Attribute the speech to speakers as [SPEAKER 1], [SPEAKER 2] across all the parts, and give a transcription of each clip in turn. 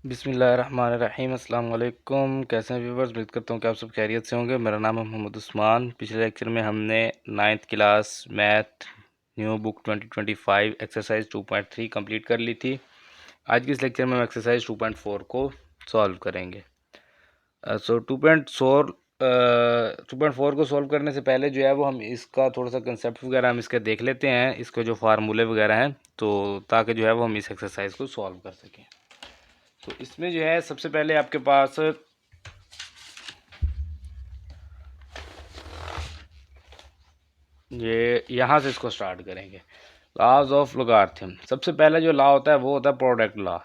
[SPEAKER 1] बिस्मिल्लाहिर्रहमानिर्रहीम। अस्सलाम वालेकुम। कैसे हैं व्यूवर्स? उम्मीद करता हूँ कि आप सब खैरियत से होंगे। मेरा नाम है मोहम्मद उस्मान। पिछले लेक्चर में हमने 9th class math new book 2025 exercise 2.3 complete कर ली थी। आज के इस लेक्चर में हम एक्सरसाइज 2.4 को सॉल्व करेंगे। सो 2.4 को सॉल्व करने से पहले जो है वो हम इसका थोड़ा सा कंसेप्ट वगैरह हम इसके देख लेते हैं, इसके जो फार्मूले वगैरह हैं, तो ताकि जो है वो हम इस एक्सरसाइज को सॉल्व कर सकें। तो इसमें जो है सबसे पहले आपके पास ये यहाँ से इसको स्टार्ट करेंगे। Laws of logarithm. सबसे पहला जो लॉ होता है वो होता है प्रोडक्ट लॉ।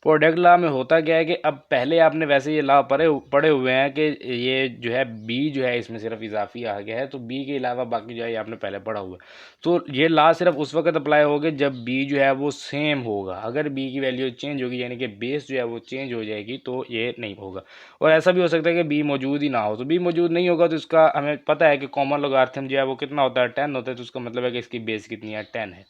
[SPEAKER 1] प्रोडक्ट लॉ में होता क्या है कि अब पहले आपने वैसे ये लॉ पढ़े हुए हैं कि ये जो है बी जो है इसमें सिर्फ इजाफी आ गया है, तो बी के अलावा बाकी जो है ये आपने पहले पढ़ा हुआ है। तो ये लॉ सिर्फ उस वक्त अप्लाई होगा जब बी जो है वो सेम होगा। अगर बी की वैल्यू चेंज होगी यानी कि बेस जो है वो चेंज हो जाएगी तो ये नहीं होगा। और ऐसा भी हो सकता है कि बी मौजूद ही ना हो। तो बी मौजूद नहीं होगा तो इसका हमें पता है कि कॉमन लोगारिथम जो है वो कितना होता है, 10 होता है। तो उसका मतलब है कि इसकी बेस कितनी है, 10 है।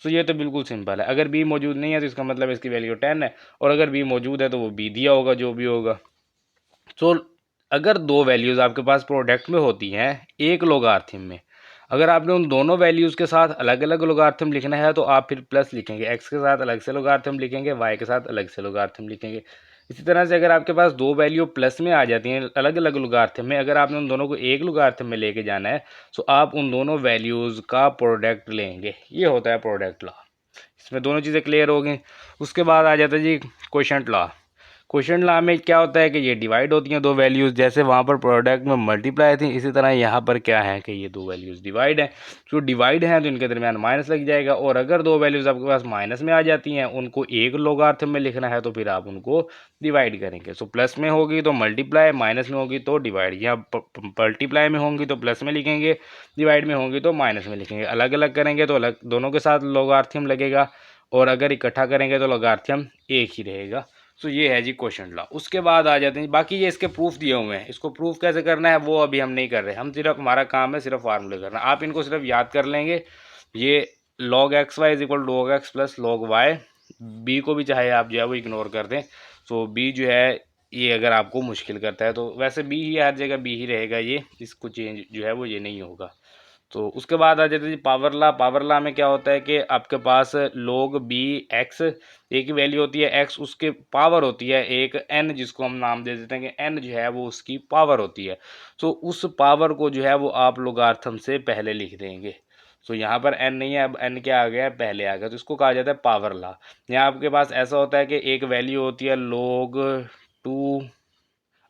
[SPEAKER 1] तो ये तो बिल्कुल सिंपल है। अगर बी मौजूद नहीं है तो इसका मतलब इसकी वैल्यू 10 है, और अगर बी मौजूद है तो वो बी दिया होगा जो भी होगा। तो अगर दो वैल्यूज़ आपके पास प्रोडक्ट में होती हैं एक लोगारिथम में, अगर आपने उन दोनों वैल्यूज़ के साथ अलग अलग लोगारिथम लिखना है तो आप फिर प्लस लिखेंगे, एक्स के साथ अलग से लोगारिथम लिखेंगे, वाई के साथ अलग से लोगारिथम लिखेंगे। इसी तरह से अगर आपके पास दो वैल्यू प्लस में आ जाती हैं अलग अलग लोगारिथम में, अगर आपने उन दोनों को एक लोगारिथम में लेके जाना है तो आप उन दोनों वैल्यूज़ का प्रोडक्ट लेंगे। ये होता है प्रोडक्ट लॉ। इसमें दोनों चीज़ें क्लियर हो गई। उसके बाद आ जाता है जी क्वोशंट लॉ। क्वोशंट लॉ में क्या होता है कि ये डिवाइड होती हैं दो वैल्यूज़, जैसे वहाँ पर प्रोडक्ट में मल्टीप्लाई थी, इसी तरह यहाँ पर क्या है कि ये दो वैल्यूज़ डिवाइड हैं। जो डिवाइड हैं तो इनके दरमियान माइनस लग जाएगा, और अगर दो वैल्यूज़ आपके पास माइनस में आ जाती हैं, उनको एक लोगारिथम में लिखना है तो फिर आप उनको डिवाइड करेंगे। सो प्लस में होगी तो मल्टीप्लाई, माइनस में होगी तो डिवाइड। या मल्टीप्लाई में होंगी तो प्लस में लिखेंगे, डिवाइड में होंगी तो माइनस में लिखेंगे। अलग अलग करेंगे तो अलग दोनों के साथ लोगारिथम लगेगा, और अगर इकट्ठा करेंगे तो लोगारिथम एक ही रहेगा। तो ये है जी क्वोशंट लॉ। उसके बाद आ जाते हैं बाकी, ये इसके प्रूफ दिए हुए हैं। इसको प्रूफ कैसे करना है वो अभी हम नहीं कर रहे, हम सिर्फ हमारा काम है सिर्फ फार्मूले करना। आप इनको सिर्फ याद कर लेंगे। ये log x y is equal log x plus log y. B को भी चाहे आप जो है वो इग्नोर कर दें। तो बी जो है ये अगर आपको मुश्किल करता है तो वैसे बी ही हर जगह बी ही रहेगा, ये इसको चेंज जो है वो ये नहीं होगा। तो उसके बाद आ जाते हैं पावर लॉ। पावर लॉ में क्या होता है कि आपके पास log बी एक्स, एक ही वैल्यू होती है एक्स, उसके पावर होती है एक एन, जिसको हम नाम दे देते हैं कि एन जो है वो उसकी पावर होती है। तो उस पावर को जो है वो आप लोगारिथम से पहले लिख देंगे। तो यहाँ पर एन नहीं है, अब एन क्या आ गया है, पहले आ गया, तो इसको कहा जाता है पावर लॉ। यहाँ आपके पास ऐसा होता है कि एक वैल्यू होती है log 2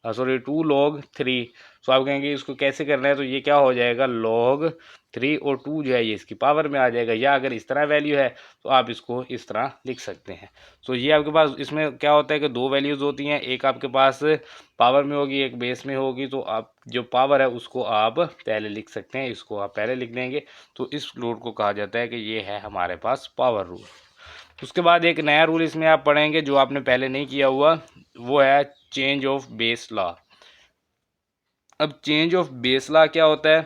[SPEAKER 1] 2 log 3। तो आप कहेंगे इसको कैसे करना है, तो ये क्या हो जाएगा log 3, और 2 जो है ये इसकी पावर में आ जाएगा। या अगर इस तरह वैल्यू है तो आप इसको इस तरह लिख सकते हैं। तो ये आपके पास इसमें क्या होता है कि दो वैल्यूज़ होती हैं, एक आपके पास पावर में होगी एक बेस में होगी। तो आप जो पावर है उसको आप पहले लिख सकते हैं, इसको आप पहले लिख देंगे। तो इस रूल को कहा जाता है कि ये है हमारे पास पावर रूल। उसके बाद एक नया रूल इसमें आप पढ़ेंगे जो आपने पहले नहीं किया हुआ, वो है चेंज ऑफ बेस लॉ। अब चेंज ऑफ बेस लॉ क्या होता है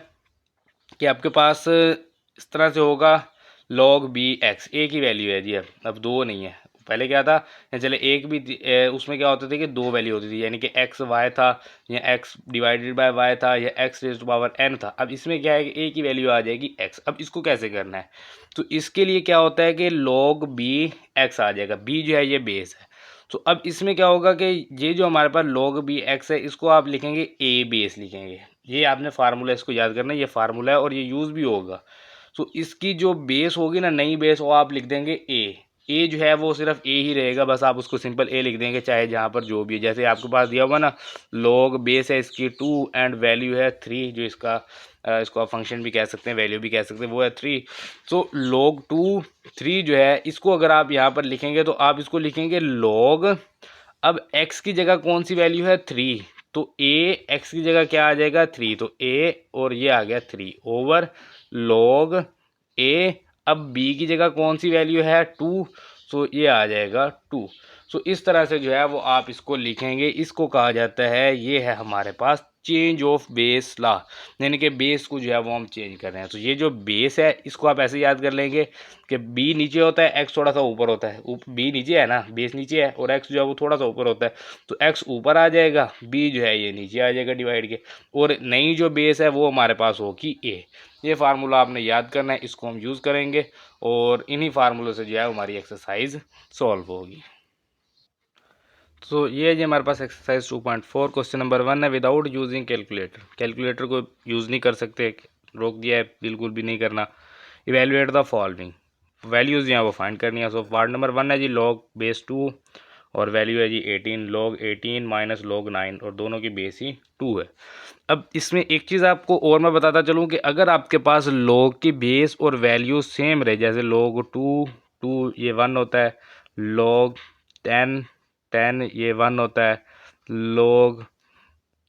[SPEAKER 1] कि आपके पास इस तरह से होगा log बी एक्स, एक ही वैल्यू है जी, अब दो नहीं है। पहले क्या था, चले एक भी उसमें क्या होता था कि दो वैल्यू होती थी, यानी कि एक्स वाई था, या एक्स डिवाइडेड बाय वाई था, या x raise to power n था। अब इसमें क्या है कि एक ही वैल्यू आ जाएगी एक्स। अब इसको कैसे करना है, तो इसके लिए क्या होता है कि log बी एक्स आ जाएगा, बी जो है ये बेस है। तो अब इसमें क्या होगा कि ये जो हमारे पास log बी एक्स है इसको आप लिखेंगे ए बेस लिखेंगे। ये आपने फार्मूला इसको याद करना है, ये फार्मूला है और ये यूज़ भी होगा। तो इसकी जो बेस होगी ना, नई बेस, वो आप लिख देंगे ए जो है वो सिर्फ ए ही रहेगा, बस आप उसको सिंपल ए लिख देंगे, चाहे जहाँ पर जो भी है। जैसे आपके पास दिया हुआ ना log बेस है इसकी 2 एंड वैल्यू है 3, जो इसका इसको आप फंक्शन भी कह सकते हैं, वैल्यू भी कह सकते हैं, वो है 3। तो log 2 3 जो है इसको अगर आप यहाँ पर लिखेंगे तो आप इसको लिखेंगे log, अब x की जगह कौन सी वैल्यू है 3, तो a x की जगह क्या आ जाएगा 3, तो a और ये आ गया 3 ओवर log a। अब b की जगह कौन सी वैल्यू है 2, तो ये आ जाएगा 2। सो इस तरह से जो है वो आप इसको लिखेंगे। इसको कहा जाता है, ये है हमारे पास चेंज ऑफ बेस लॉ, यानी कि बेस को जो है वो हम चेंज कर रहे हैं। तो ये जो बेस है इसको आप ऐसे याद कर लेंगे कि बी नीचे होता है, एक्स थोड़ा सा ऊपर होता है। बी नीचे है ना, बेस नीचे है, और एक्स जो है वो थोड़ा सा ऊपर होता है। तो एक्स ऊपर आ जाएगा, बी जो है ये नीचे आ जाएगा डिवाइड के, और नई जो बेस है वो हमारे पास होगी ए। ये फार्मूला आपने याद करना है, इसको हम यूज़ करेंगे और इन्हीं फार्मूलों से जो है हमारी एक्सरसाइज सॉल्व होगी। तो ये जी हमारे पास एक्सरसाइज 2.4 क्वेश्चन नंबर 1 है, विदाउट यूजिंग कैलकुलेटर। कैलकुलेटर को यूज़ नहीं कर सकते, रोक दिया है, बिल्कुल भी नहीं करना। इवेल्युएट द फॉलोइंग, वैल्यूज़ जो हैं वो फाइंड करनी है। सो पार्ट नंबर 1 है जी लॉग बेस 2, और वैल्यू है जी 18, लॉग 18 माइनस लॉग 9, और दोनों की बेस ही 2 है। अब इसमें एक चीज़ आपको और मैं बताता चलूँ कि अगर आपके पास लॉग की बेस और वैल्यू सेम रहे, जैसे लॉग 2 2 ये 1 होता है, लॉग 10 10 ये 1 होता है, लॉग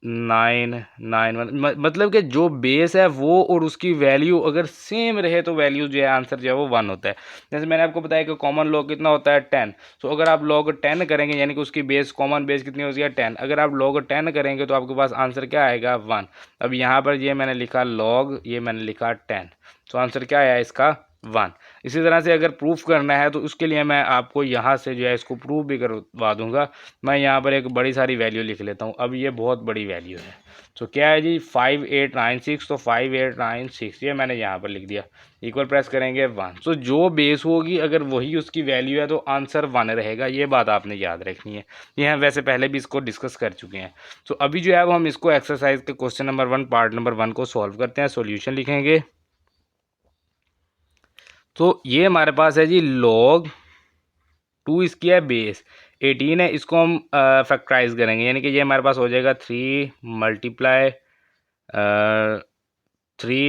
[SPEAKER 1] 9 9 1, मतलब कि जो बेस है वो और उसकी वैल्यू अगर सेम रहे तो वैल्यू जो है आंसर जो है वो 1 होता है। जैसे मैंने आपको बताया कि कॉमन लॉग कितना होता है 10। सो अगर आप लॉग 10 करेंगे यानी कि उसकी बेस कॉमन बेस कितनी होती है 10, अगर आप लॉग 10 करेंगे तो आपके पास आंसर क्या आएगा 1। अब यहाँ पर ये मैंने लिखा लॉग, ये मैंने लिखा 10, तो आंसर क्या आया इसका 1। इसी तरह से अगर प्रूफ करना है तो उसके लिए मैं आपको यहाँ से जो है इसको प्रूफ भी करवा दूंगा। मैं यहाँ पर एक बड़ी सारी वैल्यू लिख लेता हूँ। अब ये बहुत बड़ी वैल्यू है, तो क्या है जी 5896, तो 5896 ये मैंने यहाँ पर लिख दिया, इक्वल प्रेस करेंगे 1। तो जो बेस होगी अगर वही उसकी वैल्यू है तो आंसर 1 रहेगा, ये बात आपने याद रखनी है। ये हम वैसे पहले भी इसको डिस्कस कर चुके हैं। तो अभी जो है वो हम इसको एक्सरसाइज के क्वेश्चन नंबर 1 पार्ट नंबर 1 को सॉल्व करते हैं, सॉल्यूशन लिखेंगे। तो ये हमारे पास है जी लॉग 2, इसकी है बेस 18 है, इसको हम फैक्टराइज करेंगे, यानी कि ये हमारे पास हो जाएगा 3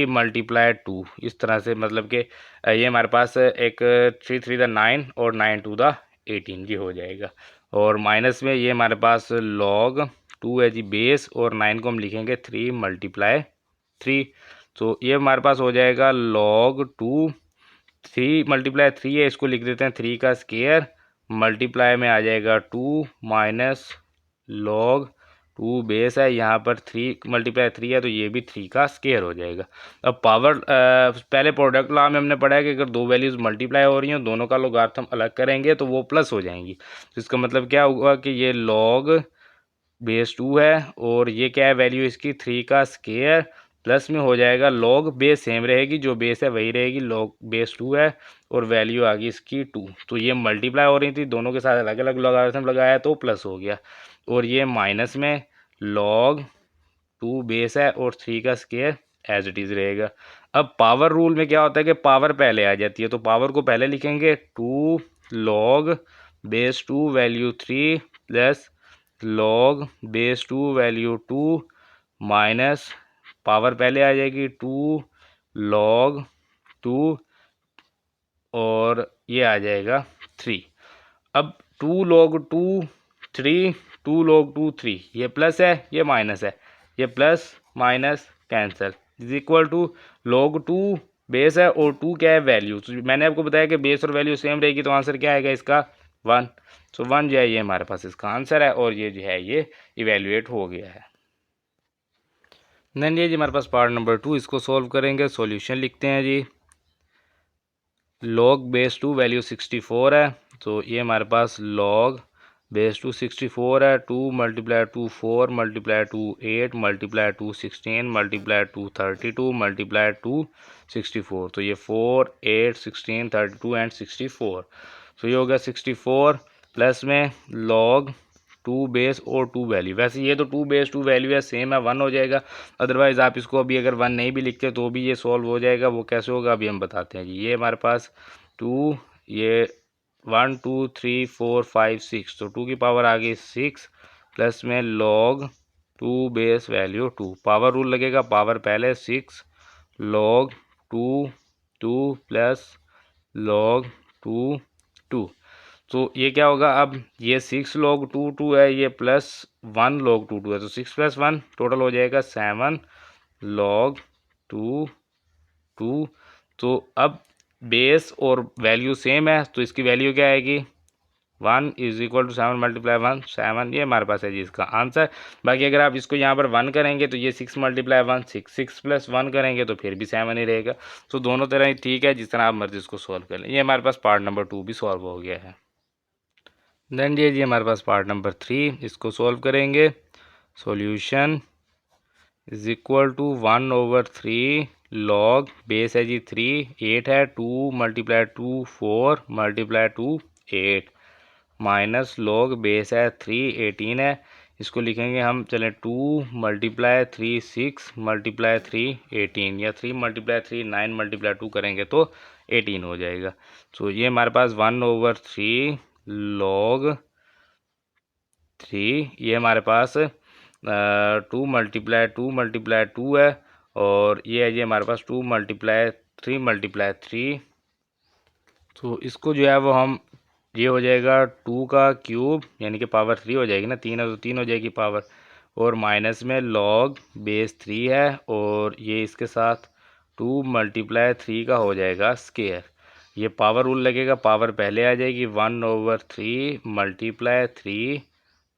[SPEAKER 1] मल्टीप्लाई 2, इस तरह से, मतलब कि ये हमारे पास एक 3 3 द 9 और 9 2 द 18 ये हो जाएगा। और माइनस में ये हमारे पास लॉग 2 है जी बेस, और 9 को हम लिखेंगे 3 मल्टीप्लाई 3, तो ये हमारे पास हो जाएगा लॉग 2, 3 मल्टीप्लाई 3 है, इसको लिख देते हैं 3 का स्केयर, मल्टीप्लाई में आ जाएगा 2 माइनस लॉग 2 बेस है, यहाँ पर 3 मल्टीप्लाई 3 है तो ये भी 3 का स्केयर हो जाएगा। अब पावर पहले प्रोडक्ट लॉ में हमने पढ़ा है कि अगर दो वैल्यूज़ मल्टीप्लाई हो रही हैं दोनों का लोगारिथम अलग करेंगे तो वो प्लस हो जाएंगी। तो इसका मतलब क्या हुआ कि ये लॉग बेस 2 है, और ये क्या है वैल्यू इसकी 3 का स्केयर, प्लस में हो जाएगा लॉग बेस सेम रहेगी, जो बेस है वही रहेगी, लॉग बेस 2 है, और वैल्यू आ गई इसकी 2। तो ये मल्टीप्लाई हो रही थी, दोनों के साथ अलग अलग लॉगरिथम लगाया तो प्लस हो गया, और ये माइनस में लॉग 2 बेस है और 3 का स्केयर एज इट इज़ रहेगा। अब पावर रूल में क्या होता है कि पावर पहले आ जाती है, तो पावर को पहले लिखेंगे 2 log base 2 value 3 plus log base 2 value 2 minus power पहले आ जाएगी 2 लॉग 2, और ये आ जाएगा 3। अब 2 लॉग 2 3, 2 लॉग 2 3, ये प्लस है ये माइनस है, ये plus minus cancel, is equal to log 2 base है और 2 क्या है वैल्यू। तो मैंने आपको बताया कि बेस और वैल्यू सेम रहेगी तो आंसर क्या आएगा इसका 1। सो 1 जो है ये हमारे पास इसका आंसर है, और ये जो है ये इवेल्युएट हो गया है। देन ये जी हमारे पास पार्ट नंबर 2, इसको सॉल्व करेंगे, सॉल्यूशन लिखते हैं जी। लॉग बेस 2 वैल्यू 64 है, तो ये हमारे पास लॉग बेस 2 64 है, 2 multiply 2 4 multiply 2 8 multiply 2 16 multiply 2 32 multiply 2 64, तो ये 4 8 16 32 एंड 64, तो ये हो गया 64 प्लस में लॉग 2 बेस और 2 वैल्यू। वैसे ये तो 2 बेस 2 वैल्यू है, सेम है, 1 हो जाएगा। अदरवाइज़ आप इसको अभी अगर 1 नहीं भी लिखते तो भी ये सॉल्व हो जाएगा। वो कैसे होगा अभी हम बताते हैं जी। ये हमारे पास 2, ये 1 2 3 4 5 6, तो 2 की पावर आ गई 6 प्लस में log 2 base value 2, power rule लगेगा, पावर पहले 6 लॉग 2 2 प्लस लॉग 2 2, तो ये क्या होगा, अब ये 6 log 2 2 है, ये प्लस 1 log 2 2 है, तो 6 प्लस 1 टोटल हो जाएगा 7 log 2 2। तो अब बेस और वैल्यू सेम है तो इसकी वैल्यू क्या आएगी 1 इज इक्वल टू 7 मल्टीप्लाई 1 7, ये हमारे पास है जी इसका आंसर। बाकी अगर आप इसको यहाँ पर 1 करेंगे तो ये 6 मल्टीप्लाई 1 6, 6 प्लस 1 करेंगे तो फिर भी 7 ही रहेगा। तो दोनों तरह ही ठीक है, जिस तरह आप मर्जी इसको सॉल्व कर लें। ये हमारे पास पार्ट नंबर 2 भी सॉल्व हो गया है। देन ये जी हमारे पास पार्ट नंबर 3, इसको सॉल्व करेंगे। Solution is equal to 1/3 log base है जी 3, 8 है, 2 multiply 2 4 multiply 2 8 minus log base है 3 18 है। इसको लिखेंगे हम, चलें 2 मल्टीप्लाई 3 6 मल्टीप्लाई 3 18, या 3 मल्टीप्लाई 3 9 मल्टीप्लाई 2 करेंगे तो 18 हो जाएगा। तो ये हमारे पास 1/3 लॉग 3, ये हमारे पास 2 है, और ये है जी हमारे पास 2 मल्टीप्लाई 3 तो इसको जो है वो हम, ये हो जाएगा 2 का क्यूब यानी कि पावर 3 हो जाएगी ना, 3 है तो 3 हो जाएगी पावर, और माइनस में लॉग बेस 3 है, और ये इसके साथ 2 मल्टीप्लाई 3 का हो जाएगा स्केयर। ये पावर रूल लगेगा, पावर पहले आ जाएगी, 1/3 multiply 3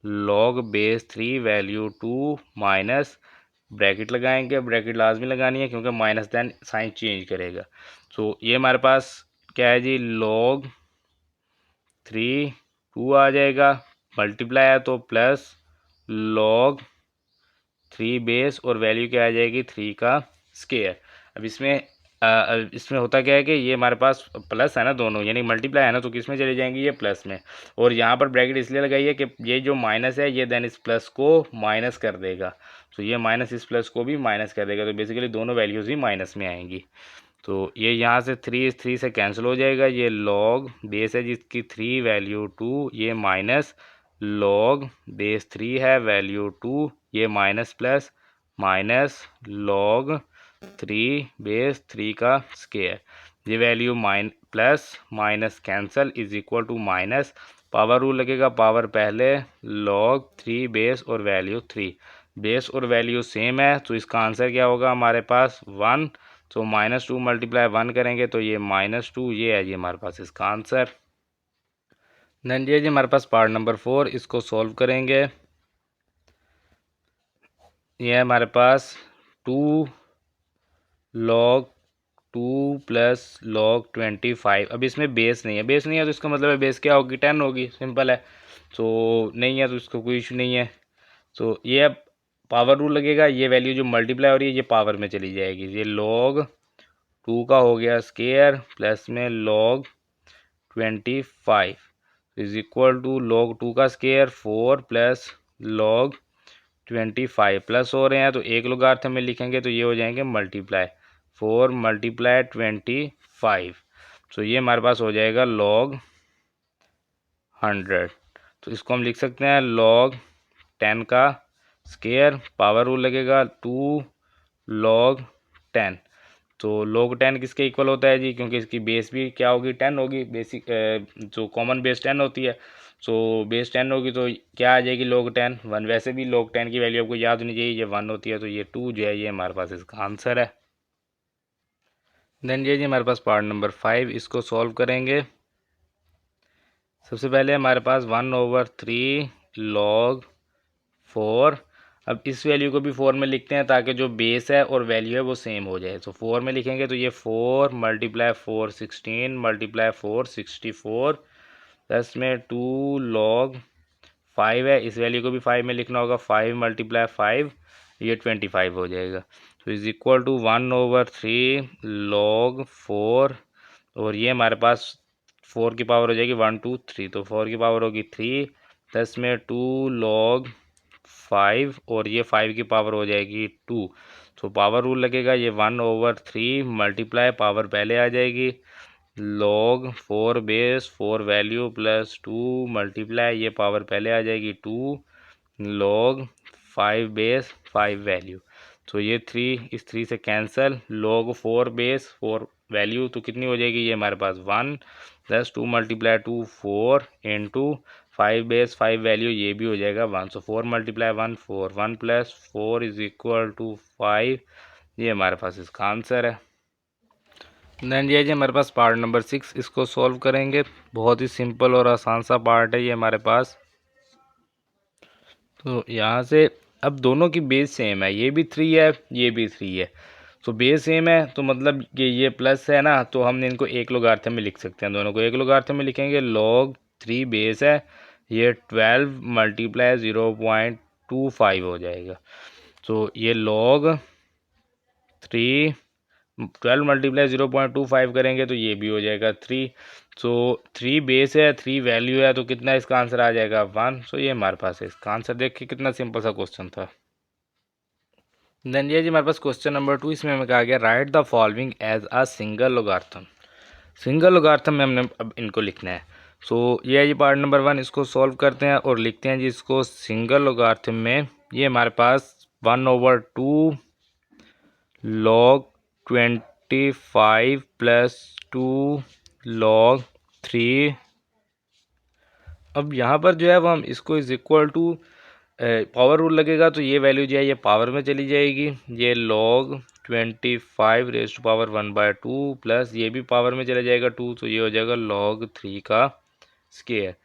[SPEAKER 1] log base 3 value 2 minus, bracket लगाएंगे, ब्रैकेट लाजमी लगानी है क्योंकि माइनस देन साइन चेंज करेगा। तो ये हमारे पास क्या है जी, लॉग 3 2 आ जाएगा, मल्टीप्लाई है तो प्लस लॉग 3 बेस, और वैल्यू क्या आ जाएगी 3 का स्केयर। अब इसमें होता क्या है कि ये हमारे पास प्लस है ना दोनों, यानी मल्टीप्लाई है ना, तो किस में चले जाएंगे, ये प्लस में। और यहाँ पर ब्रैकेट इसलिए लगाई है कि ये जो माइनस है ये देन इस प्लस को माइनस कर देगा, तो ये माइनस इस प्लस को भी माइनस कर देगा, तो बेसिकली दोनों वैल्यूज़ ही माइनस में आएंगी। तो ये यहाँ से 3 से कैंसिल हो जाएगा, ये लॉग बेस है जिसकी 3 वैल्यू 2, ये माइनस लॉग बेस 3 है वैल्यू 2, ये minus plus minus log 3 base 3 का स्केयर, ये value plus minus cancel is equal to minus, power rule लगेगा, पावर पहले, लॉग 3 बेस और वैल्यू 3, बेस और वैल्यू सेम है, तो इसका आंसर क्या होगा हमारे पास 1। तो -2 मल्टीप्लाई 1 करेंगे तो ये -2, ये है जी हमारे पास इसका आंसर। देन ये जी हमारे पास पार्ट नंबर 4, इसको सॉल्व करेंगे। ये है हमारे पास 2 लॉग 2 प्लस लॉग 25। अब इसमें बेस नहीं है, बेस नहीं है तो इसका मतलब है बेस क्या होगी, 10 होगी, सिंपल है। तो नहीं है तो इसका कोई इशू नहीं है। तो ये अब पावर रूल लगेगा, ये वैल्यू जो मल्टीप्लाई हो रही है ये पावर में चली जाएगी, ये लॉग 2 का हो गया स्केयर प्लस में log 25 is equal to log 2 का स्केयर 4 प्लस लॉग 25 प्लस हो रहे हैं तो एक लोगारिथम में लिखेंगे तो ये हो जाएंगे मल्टीप्लाई, 4 मल्टीप्लाई 25, तो ये हमारे पास हो जाएगा लॉग 100। तो इसको हम लिख सकते हैं लॉग 10 का स्केयर, पावर रूल लगेगा 2 लॉग 10। तो log 10 किसके इक्वल होता है जी, क्योंकि इसकी बेस भी क्या होगी 10 होगी, बेसिक जो कॉमन बेस 10 होती है, सो बेस 10 होगी तो क्या आ जाएगी log 10 1। वैसे भी log 10 की वैल्यू आपको याद होनी चाहिए, ये 1 होती है, तो ये 2 जो है ये हमारे पास इसका आंसर है। देन ये जी हमारे पास पार्ट नंबर 5, इसको सॉल्व करेंगे। सबसे पहले हमारे पास 1/3 log 4, अब इस वैल्यू को भी 4 में लिखते हैं ताकि जो बेस है और वैल्यू है वो सेम हो जाए। तो 4 में लिखेंगे तो ये 4 मल्टीप्लाई 4 16 मल्टीप्लाई 4 64 प्लस में 2 लॉग 5 है, इस वैल्यू को भी 5 में लिखना होगा, 5 मल्टीप्लाई 5 ये 25 हो जाएगा। तो इज इक्वल टू 1/3 लॉग 4, और ये हमारे पास 4 की पावर हो जाएगी 1 2 3, तो 4 की पावर होगी 3 प्लस में 2 लॉग 5, और ये 5 की पावर हो जाएगी 2, तो पावर रूल लगेगा, ये 1/3 मल्टीप्लाई, पावर पहले आ जाएगी, log 4 base 4 value plus 2 multiply, ये पावर पहले आ जाएगी 2 लॉग 5 बेस 5 वैल्यू, तो ये 3 इस 3 से कैंसिल, लॉग 4 बेस 4 वैल्यू तो कितनी हो जाएगी, ये हमारे पास 1 plus 2 multiply 2 4 into 5 base 5 value, ये भी हो जाएगा 1, so 4 multiply 1 4, 1 plus 4 is equal to 5, ये हमारे पास इसका आंसर है। देन ये जी हमारे पास पार्ट नंबर 6, इसको सॉल्व करेंगे। बहुत ही सिंपल और आसान सा पार्ट है ये हमारे पास। तो यहाँ से अब दोनों की बेस सेम है, ये भी 3 है, ये भी 3 है। तो बेस सेम है तो मतलब कि ये प्लस है ना, तो हम इनको एक लोगारिथम में लिख सकते हैं। दोनों को एक लोगारिथम में लिखेंगे। log 3 बेस है, ये 12 मल्टीप्लाई 0.25 हो जाएगा। तो ये log 3 12 मल्टीप्लाई 0.25 करेंगे तो ये भी हो जाएगा 3। तो 3 बेस है, 3 वैल्यू है, तो कितना इसका आंसर आ जाएगा 1। सो ये हमारे पास है इसका आंसर। देखिए कितना सिंपल सा क्वेश्चन था। देन ये जी हमारे पास क्वेश्चन नंबर 2, इसमें हमें कहा गया write the following as a single logarithm. Single logarithm में हमने अब इनको लिखना है। सो ये है जी पार्ट नंबर 1, इसको सॉल्व करते हैं और लिखते हैं जी इसको सिंगल लोगार्थम में। ये हमारे पास 1/2 log 25 प्लस 2 log 3। अब यहाँ पर जो है वो हम इसको is equal to power rule लगेगा, तो ये वैल्यू जो है ये पावर में चली जाएगी। ये log 25 raise to power 1/2 plus ये भी पावर में चला जाएगा 2, तो ये हो जाएगा log 3 का स्क्वायर।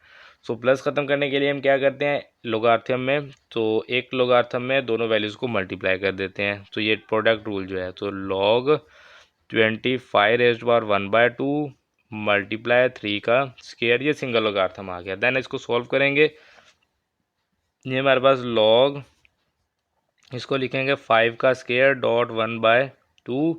[SPEAKER 1] सो प्लस ख़त्म करने के लिए हम क्या करते हैं लोगार्थम में, तो एक लोगार्थम में दोनों वैल्यूज़ को मल्टीप्लाई कर देते हैं। तो ये प्रोडक्ट रूल जो है, तो log 25 raise to power 1/2 multiply 3 का स्क्वायर, ये सिंगल लोगार्थम आ गया। देन इसको सॉल्व करेंगे। ये हमारे पास log, इसको लिखेंगे 5 का स्क्वायर डॉट 1/2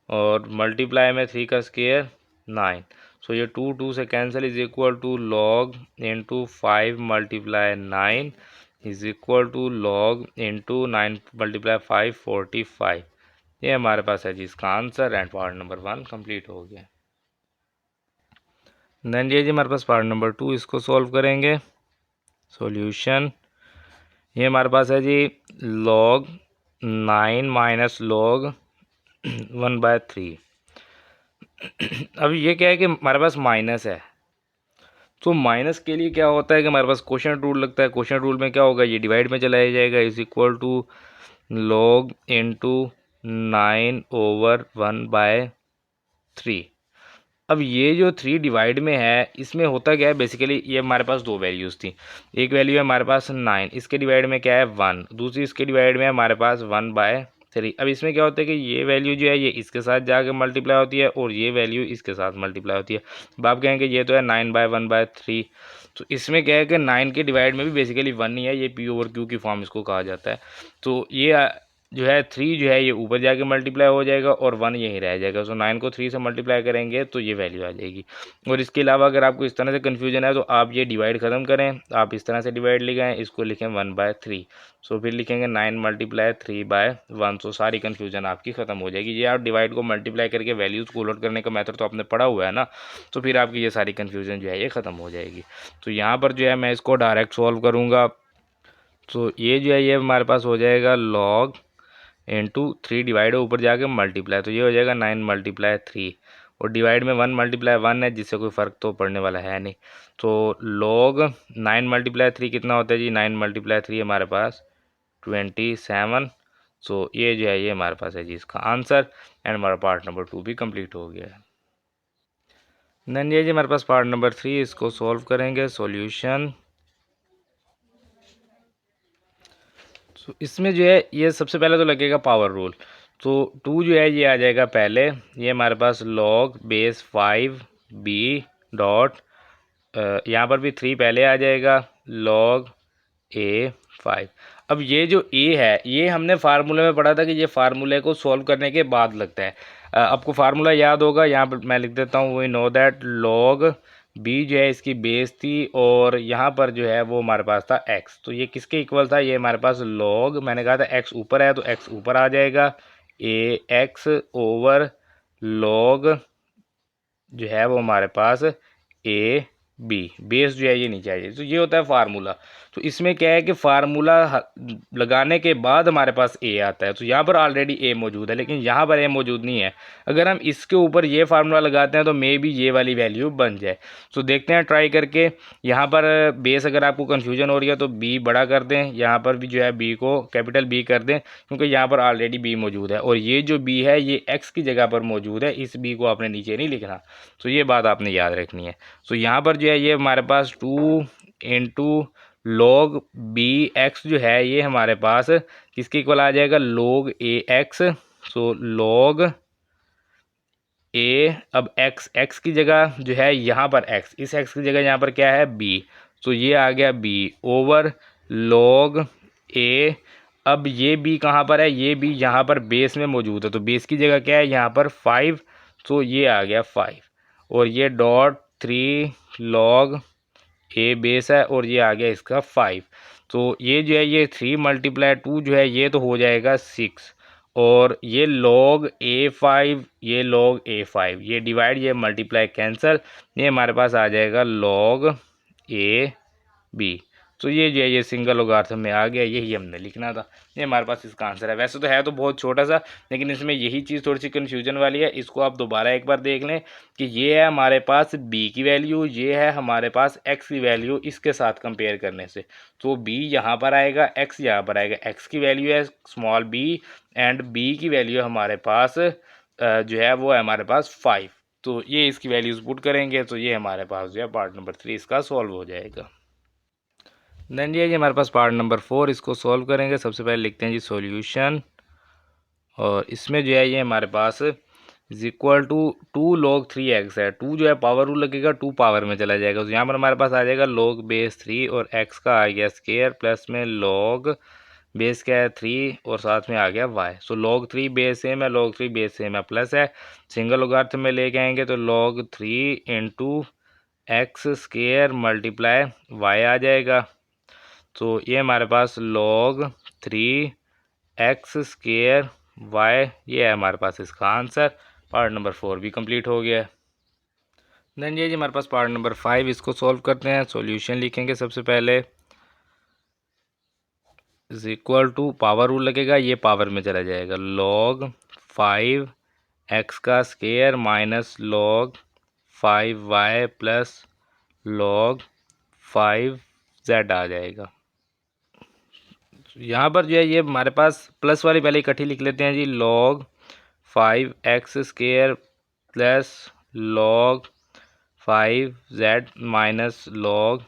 [SPEAKER 1] और मल्टीप्लाई में 3 का स्क्वायर 9। सो ये 2 से cancel is equal to log into 5 multiply 9 is equal to log into 9 multiply 5 45। ये हमारे पास है जी इसका answer and part number 1 complete हो गया। देन ये जी हमारे पास पार्ट नंबर 2, इसको सॉल्व करेंगे। सॉल्यूशन ये हमारे पास है जी log 9 माइनस log 1/3। अब ये क्या है कि हमारे पास माइनस है, तो माइनस के लिए क्या होता है कि हमारे पास क्वोशंट रूल लगता है। क्वोशंट रूल में क्या होगा, ये डिवाइड में चलाया जाएगा, is equal to log into 9/1/3। अब ये जो 3 डिवाइड में है, इसमें होता क्या है बेसिकली, ये हमारे पास दो वैल्यूज़ थी। एक वैल्यू है हमारे पास 9, इसके डिवाइड में क्या है 1, दूसरी इसके डिवाइड में है हमारे पास 1/3। अब इसमें क्या होता है कि ये वैल्यू जो है ये इसके साथ जाके मल्टीप्लाई होती है और ये वैल्यू इसके साथ मल्टीप्लाई होती है। अब आप कहेंगे ये तो है 9/1/3, तो इसमें क्या है कि 9 के डिवाइड में भी बेसिकली 1 ही है, ये P/Q की फॉर्म इसको कहा जाता है। तो ये जो है 3 जो है ये ऊपर जाके मल्टीप्लाई हो जाएगा और 1 यहीं रह जाएगा। सो 9 को 3 से मल्टीप्लाई करेंगे तो ये वैल्यू आ जाएगी। और इसके अलावा अगर आपको इस तरह से कन्फ्यूजन है तो आप ये डिवाइड ख़त्म करें, आप इस तरह से डिवाइड लिखें, इसको लिखें 1/3। सो फिर लिखेंगे 9 मल्टीप्लाई 3/1। सो सारी कन्फ्यूजन आपकी ख़त्म हो जाएगी। ये आप डिवाइड को मल्टीप्लाई करके वैल्यूज़ को उलट करने का मेथड तो आपने पढ़ा हुआ है ना, तो फिर आपकी ये सारी कन्फ्यूजन जो है ये ख़त्म हो जाएगी। तो यहाँ पर जो है मैं इसको डायरेक्ट सॉल्व करूँगा। तो ये जो है ये हमारे पास हो जाएगा log इंटू 3 डिवाइड है ऊपर जाके मल्टीप्लाई, तो ये हो जाएगा 9 मल्टीप्लाई 3 और डिवाइड में 1 मल्टीप्लाई 1 है, जिससे कोई फ़र्क तो पड़ने वाला है नहीं। तो log 9 मल्टीप्लाई 3 कितना होता है जी, 9 मल्टीप्लाई 3 हमारे पास 27। सो ये जो है ये हमारे पास है जी इसका आंसर एंड हमारा पार्ट नंबर 2 भी कंप्लीट हो गया है। देन ये जी हमारे पास पार्ट नंबर 3, इसको सॉल्व करेंगे। सॉल्यूशन तो इसमें जो है ये सबसे पहले तो लगेगा पावर रूल। तो 2 जो है ये आ जाएगा पहले, ये हमारे पास log बेस 5b डॉट, यहाँ पर भी 3 पहले आ जाएगा log a 5। अब ये जो a है ये हमने फार्मूले में पढ़ा था कि ये फार्मूले को सॉल्व करने के बाद लगता है। आपको फार्मूला याद होगा, यहाँ पर मैं लिख देता हूँ। We know that log b जो है इसकी बेस थी और यहाँ पर जो है वो हमारे पास था x, तो ये किसके इक्वल था, ये हमारे पास log, मैंने कहा था x ऊपर है तो x ऊपर आ जाएगा, ax ओवर log जो है वो हमारे पास a बी, बेस जो है ये नीचे आ जाए। तो ये होता है फार्मूला। तो इसमें क्या है कि फार्मूला लगाने के बाद हमारे पास ए आता है। तो यहाँ पर ऑलरेडी ए मौजूद है, लेकिन यहाँ पर ए मौजूद नहीं है। अगर हम इसके ऊपर ये फार्मूला लगाते हैं तो मे बी ये वाली वैल्यू बन जाए। तो देखते हैं ट्राई करके। यहाँ पर बेस अगर आपको कन्फ्यूजन हो रही है तो बी बड़ा कर दें, यहाँ पर भी जो है बी को कैपिटल बी कर दें, क्योंकि यहाँ पर ऑलरेडी बी मौजूद है। और ये जो बी है ये एक्स की जगह पर मौजूद है, इस बी को आपने नीचे नहीं लिखना। तो ये बात आपने याद रखनी है। तो यहाँ पर जो है ये हमारे पास 2 इंटू लॉग बी एक्स जो है ये हमारे पास किसके इक्वल आ जाएगा, लॉग ए एक्स। सो लॉग ए, अब एक्स की जगह जो है यहाँ पर एक्स, इस एक्स की जगह यहाँ पर क्या है बी। तो ये आ गया बी ओवर लॉग ए। अब ये बी कहाँ पर है, ये बी यहाँ पर बेस में मौजूद है। तो बेस की जगह क्या है यहाँ पर 5। तो ये आ गया 5 और ये डॉट 3 लॉग ए बेस है और ये आ गया इसका 5। तो ये जो है ये 3 मल्टीप्लाई 2 जो है ये तो हो जाएगा 6। और ये log a5, ये log a5, ये डिवाइड ये मल्टीप्लाई कैंसिल, ये हमारे पास आ जाएगा log a b। तो ये जो है ये सिंगल लोगारिथम में आ गया, यही हमने लिखना था। ये हमारे पास इसका आंसर है। वैसे तो है तो बहुत छोटा सा, लेकिन इसमें यही चीज़ थोड़ी सी कन्फ्यूजन वाली है। इसको आप दोबारा एक बार देख लें कि ये है हमारे पास b की वैल्यू, ये है हमारे पास x की वैल्यू, इसके साथ कंपेयर करने से। तो b यहाँ पर आएगा, x यहाँ पर आएगा। x की वैल्यू है स्मॉल b एंड b की वैल्यू हमारे पास जो है वो है हमारे पास 5। तो ये इसकी वैल्यूज़ पुट करेंगे तो ये हमारे पास जो है पार्ट नंबर 3 इसका सॉल्व हो जाएगा। देन ये हमारे पास पार्ट नंबर 4, इसको सॉल्व करेंगे। सबसे पहले लिखते हैं जी सॉल्यूशन, और इसमें जो है ये हमारे पास is equal to 2 log 3x है। 2 जो है पावर रूल लगेगा, 2 पावर में चला जाएगा। तो यहाँ पर हमारे पास आ जाएगा log बेस 3 और x का आ गया स्केयर प्लस में log बेस क्या है 3 और साथ में आ गया y। सो log 3 बेस सेम है, log 3 बेस सेम है, प्लस है। सिंगल लोगारिथम में लेके आएंगे तो log 3 into x square multiply y आ जाएगा। तो ये हमारे पास log 3 एक्स स्केयर वाई, ये है हमारे पास इसका आंसर। पार्ट नंबर 4 भी कंप्लीट हो गया है। देन ये जी हमारे पास पार्ट नंबर 5, इसको सॉल्व करते हैं। सॉल्यूशन लिखेंगे सबसे पहले is equal to power rule लगेगा, ये पावर में चला जाएगा, log 5 एक्स का square minus log 5 Y plus log 5 Z आ जाएगा। यहाँ पर जो है ये हमारे पास प्लस वाली पहले इकट्ठी लिख लेते हैं जी, log 5 x square plus log 5 z minus log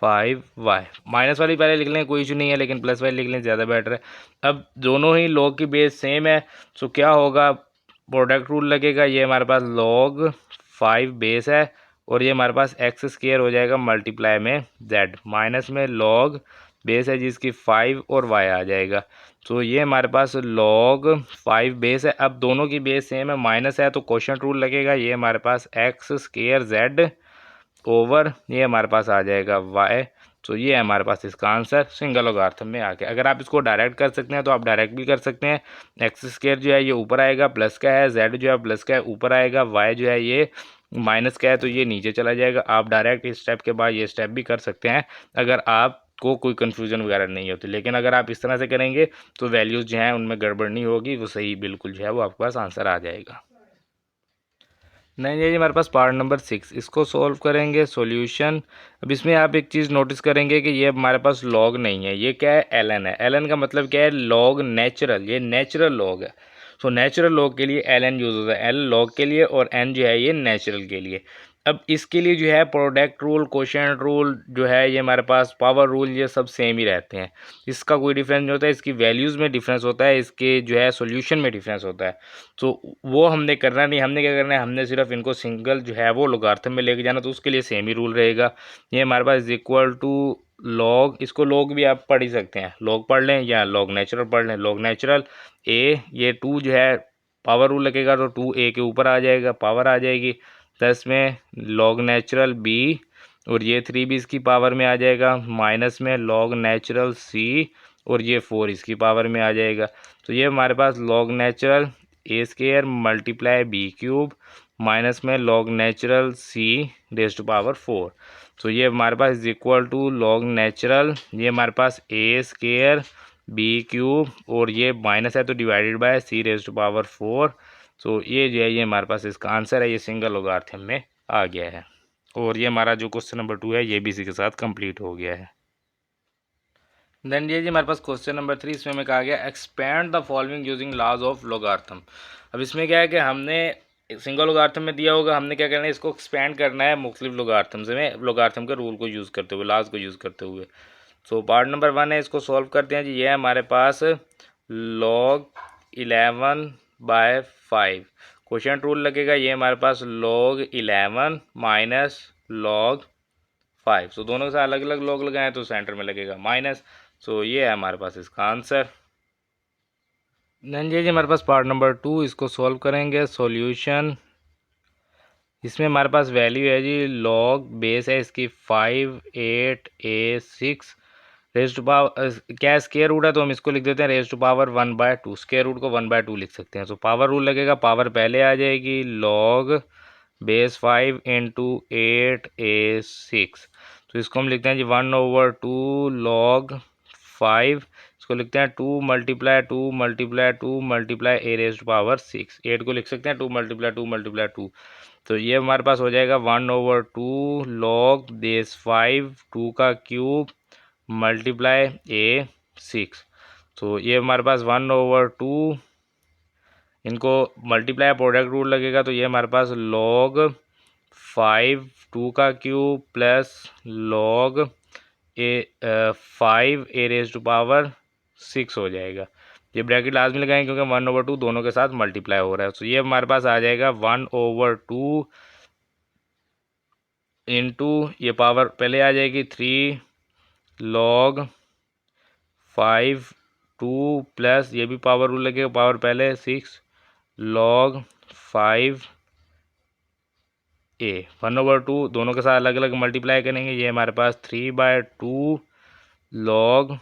[SPEAKER 1] 5 y. Minus वाली पहले लिख लें, कोई इशू नहीं है, लेकिन प्लस वाली लिख लें ज़्यादा बेटर है। अब दोनों ही log की बेस सेम है, तो क्या होगा, प्रोडक्ट रूल लगेगा। ये हमारे पास log 5 बेस है और ये हमारे पास एक्स स्केयर हो जाएगा मल्टीप्लाई में जेड, माइनस में log बेस है जिसकी 5 और y आ जाएगा। तो ये हमारे पास log 5 बेस है। अब दोनों की बेस सेम है, माइनस है तो क्वोशंट रूल लगेगा। ये हमारे पास एक्स स्केयर जेड ओवर ये हमारे पास आ जाएगा y। तो ये है हमारे पास इसका आंसर सिंगल लोगारिथम में आके। अगर आप इसको डायरेक्ट कर सकते हैं तो आप डायरेक्ट भी कर सकते हैं। एक्स स्केयर जो है ये ऊपर आएगा, प्लस का है, जेड जो है प्लस का है ऊपर आएगा, y जो है ये माइनस का है तो ये नीचे चला जाएगा। आप डायरेक्ट इस स्टेप के बाद ये स्टेप भी कर सकते हैं अगर आपको कोई कन्फ्यूजन वगैरह नहीं होती। लेकिन अगर आप इस तरह से करेंगे तो वैल्यूज़ जो हैं उनमें गड़बड़ नहीं होगी, वो सही बिल्कुल जो है वो आपके पास आंसर आ जाएगा। नहीं, ये हमारे पास पार्ट नंबर 6, इसको सॉल्व करेंगे सॉल्यूशन। अब इसमें आप एक चीज़ नोटिस करेंगे कि ये हमारे पास लॉग नहीं है, ये क्या है एल एन है। एल एन का मतलब क्या है, लॉग नेचुरल, ये नेचुरल लॉग है। सो नेचुरल लॉग के लिए एल एन यूज़ होता है, एल लॉग के लिए और एन जो है ये नेचुरल के लिए। अब इसके लिए जो है प्रोडक्ट रूल, क्वोशिएंट रूल जो है ये हमारे पास, पावर रूल, ये सब सेम ही रहते हैं। इसका कोई डिफरेंस नहीं होता है, इसकी वैल्यूज़ में डिफरेंस होता है, इसके जो है सॉल्यूशन में डिफरेंस होता है। तो वो हमने करना नहीं, हमने क्या करना है, हमने सिर्फ इनको सिंगल जो है वो लोगारिथम में लेके जाना, तो उसके लिए सेम ही रूल रहेगा। ये हमारे पास इज इक्वल टू लॉग, इसको लॉग भी आप पढ़ ही सकते हैं, लॉग पढ़ लें या लॉग नेचुरल पढ़ लें। लॉग नेचुरल ए, ये 2 जो है पावर रूल लगेगा तो 2 ए के ऊपर आ जाएगा, पावर आ जाएगी, प्लस में लॉग नेचुरल बी और ये 3 भी इसकी पावर में आ जाएगा, माइनस में लॉग नेचुरल सी और ये 4 इसकी पावर में आ जाएगा। तो ये हमारे पास लॉग नेचुरल ए square multiply b cube minus में log natural c raise to power 4। तो ये हमारे पास is equal to log natural, ये हमारे पास ए स्केयर बी क्यूब और ये माइनस है तो divided by c raise to power 4। तो ये जो है ये हमारे पास इसका आंसर है, ये सिंगल लॉगरिथम में आ गया है। और ये हमारा जो क्वेश्चन नंबर 2 है ये भी इसी के साथ कंप्लीट हो गया है। देन ये जी हमारे पास क्वेश्चन नंबर 3, इसमें हमें कहा गया expand the following using laws of logarithm. अब इसमें क्या है कि हमने सिंगल लॉगरिथम में दिया होगा, हमने क्या करना है, इसको एक्सपेंड करना है मुख्तलिफ लॉगरिथम्स में लॉगरिथम के रूल को यूज़ करते हुए, लॉज को यूज़ करते हुए। सो पार्ट नंबर 1 है, इसको सॉल्व करते हैं जी। ये है हमारे पास log 11/5 क्वेश्चन रूल लगेगा। ये हमारे पास log 11 माइनस log 5। सो दोनों के साथ अलग अलग log लगाएं तो सेंटर में लगेगा माइनस। सो ये है हमारे पास इसका आंसर। देन जी हमारे पास पार्ट नंबर 2, इसको सॉल्व करेंगे। सॉल्यूशन, इसमें हमारे पास वैल्यू है जी लॉग बेस है इसकी 5/8a6 रेज टू पावर, क्या स्केयर रूट है तो हम इसको लिख देते हैं raise to power 1/2। Square root को 1/2 लिख सकते हैं। तो पावर रूल लगेगा, पावर पहले आ जाएगी लॉग बेस 5 इंटू 8a6। तो इसको हम लिखते हैं जी 1/2 लॉग 5। इसको लिखते हैं 2 multiply 2 multiply 2 multiply a raise to power 6। 8 को लिख सकते हैं 2 मल्टीप्लाई 2 मल्टीप्लाई 2। तो ये हमारे पास हो जाएगा 1/2 लॉग बेस 5 2 का क्यूब मल्टीप्लाई a6। तो ये हमारे पास 1/2, इनको मल्टीप्लाई प्रोडक्ट रूल लगेगा तो ये हमारे पास log 5 2 का cube plus log 5 a raise to power 6 हो जाएगा। ये ब्रैकेट लाजमी लगाएंगे क्योंकि 1/2 दोनों के साथ मल्टीप्लाई हो रहा है। तो ये हमारे पास आ जाएगा 1/2 इंटू, ये पावर पहले आ जाएगी 3 log 5 2 प्लस ये भी पावर रूल लगेगा, पावर पहले 6 log 5 a 1/2 दोनों के साथ अलग अलग मल्टीप्लाई करेंगे। ये हमारे पास 3/2 log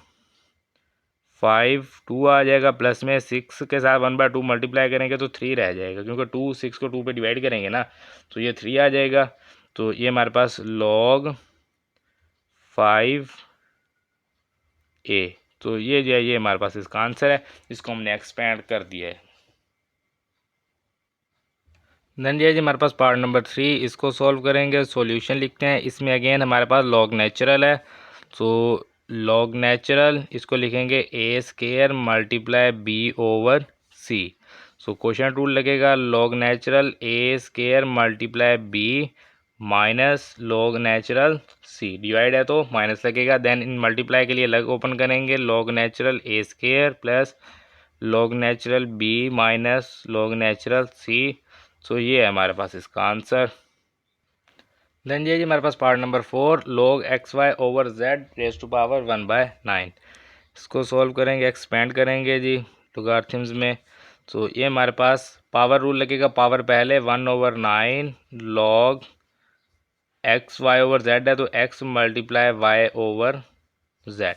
[SPEAKER 1] 5 2 आ जाएगा, प्लस में 6 के साथ 1/2 मल्टीप्लाई करेंगे तो 3 रह जाएगा क्योंकि 2 6 को 2 पे डिवाइड करेंगे ना, तो ये 3 आ जाएगा। तो ये हमारे पास log 5 a, तो ये जो है ये हमारे पास इसका आंसर है, इसको हमने एक्सपेंड कर दिया है। देन जी हमारे पास पार्ट नंबर 3, इसको सॉल्व करेंगे। सॉल्यूशन लिखते हैं, इसमें अगेन हमारे पास लॉग नेचुरल है। तो लॉग नेचुरल इसको लिखेंगे A square multiply B over C. So question rule लगेगा लॉग नेचुरल ए square multiply B minus log natural C, divide है तो माइनस लगेगा। देन इन मल्टीप्लाई के लिए अलग ओपन करेंगे, लॉग नेचुरल ए square plus log natural B minus log natural C. So ये है हमारे पास इसका आंसर। देन ये जी हमारे पास part number 4, log xy over z raise to power 1/9। इसको सॉल्व करेंगे, एक्सपेंड करेंगे जी लॉगरिथम्स में। तो ये हमारे पास पावर रूल लगेगा, पावर पहले 1/9 log x y over z है तो x multiply y over z.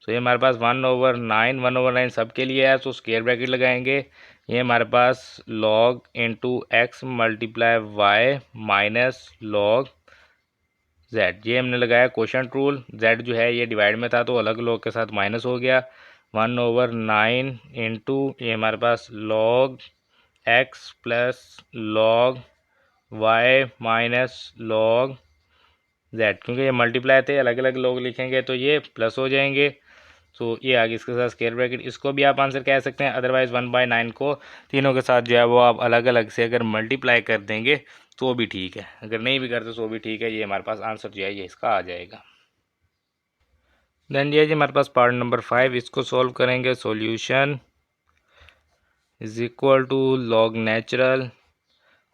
[SPEAKER 1] तो ये हमारे पास 1/9 सब के लिए है तो स्क्वायर ब्रैकेट लगाएंगे। ये हमारे पास log into x multiply y minus log z, ये हमने लगाया क्वोशंट रूल। जेड जो है ये डिवाइड में था तो अलग log के साथ माइनस हो गया। 1/9 इंटू ये हमारे पास log x plus log y minus log z, क्योंकि ये मल्टीप्लाई थे अलग अलग log लिखेंगे तो ये प्लस हो जाएंगे। तो ये आगे इसके साथ स्क्वायर ब्रैकेट, इसको भी आप आंसर कह सकते हैं। अदरवाइज़ 1/9 को तीनों के साथ जो है वो आप अलग अलग से अगर मल्टीप्लाई कर देंगे तो भी ठीक है, अगर नहीं भी करते तो भी ठीक है। ये हमारे पास आंसर जो है ये इसका आ जाएगा। देन ये जी हमारे पास पार्ट नंबर 5, इसको सॉल्व करेंगे। Solution is equal to log natural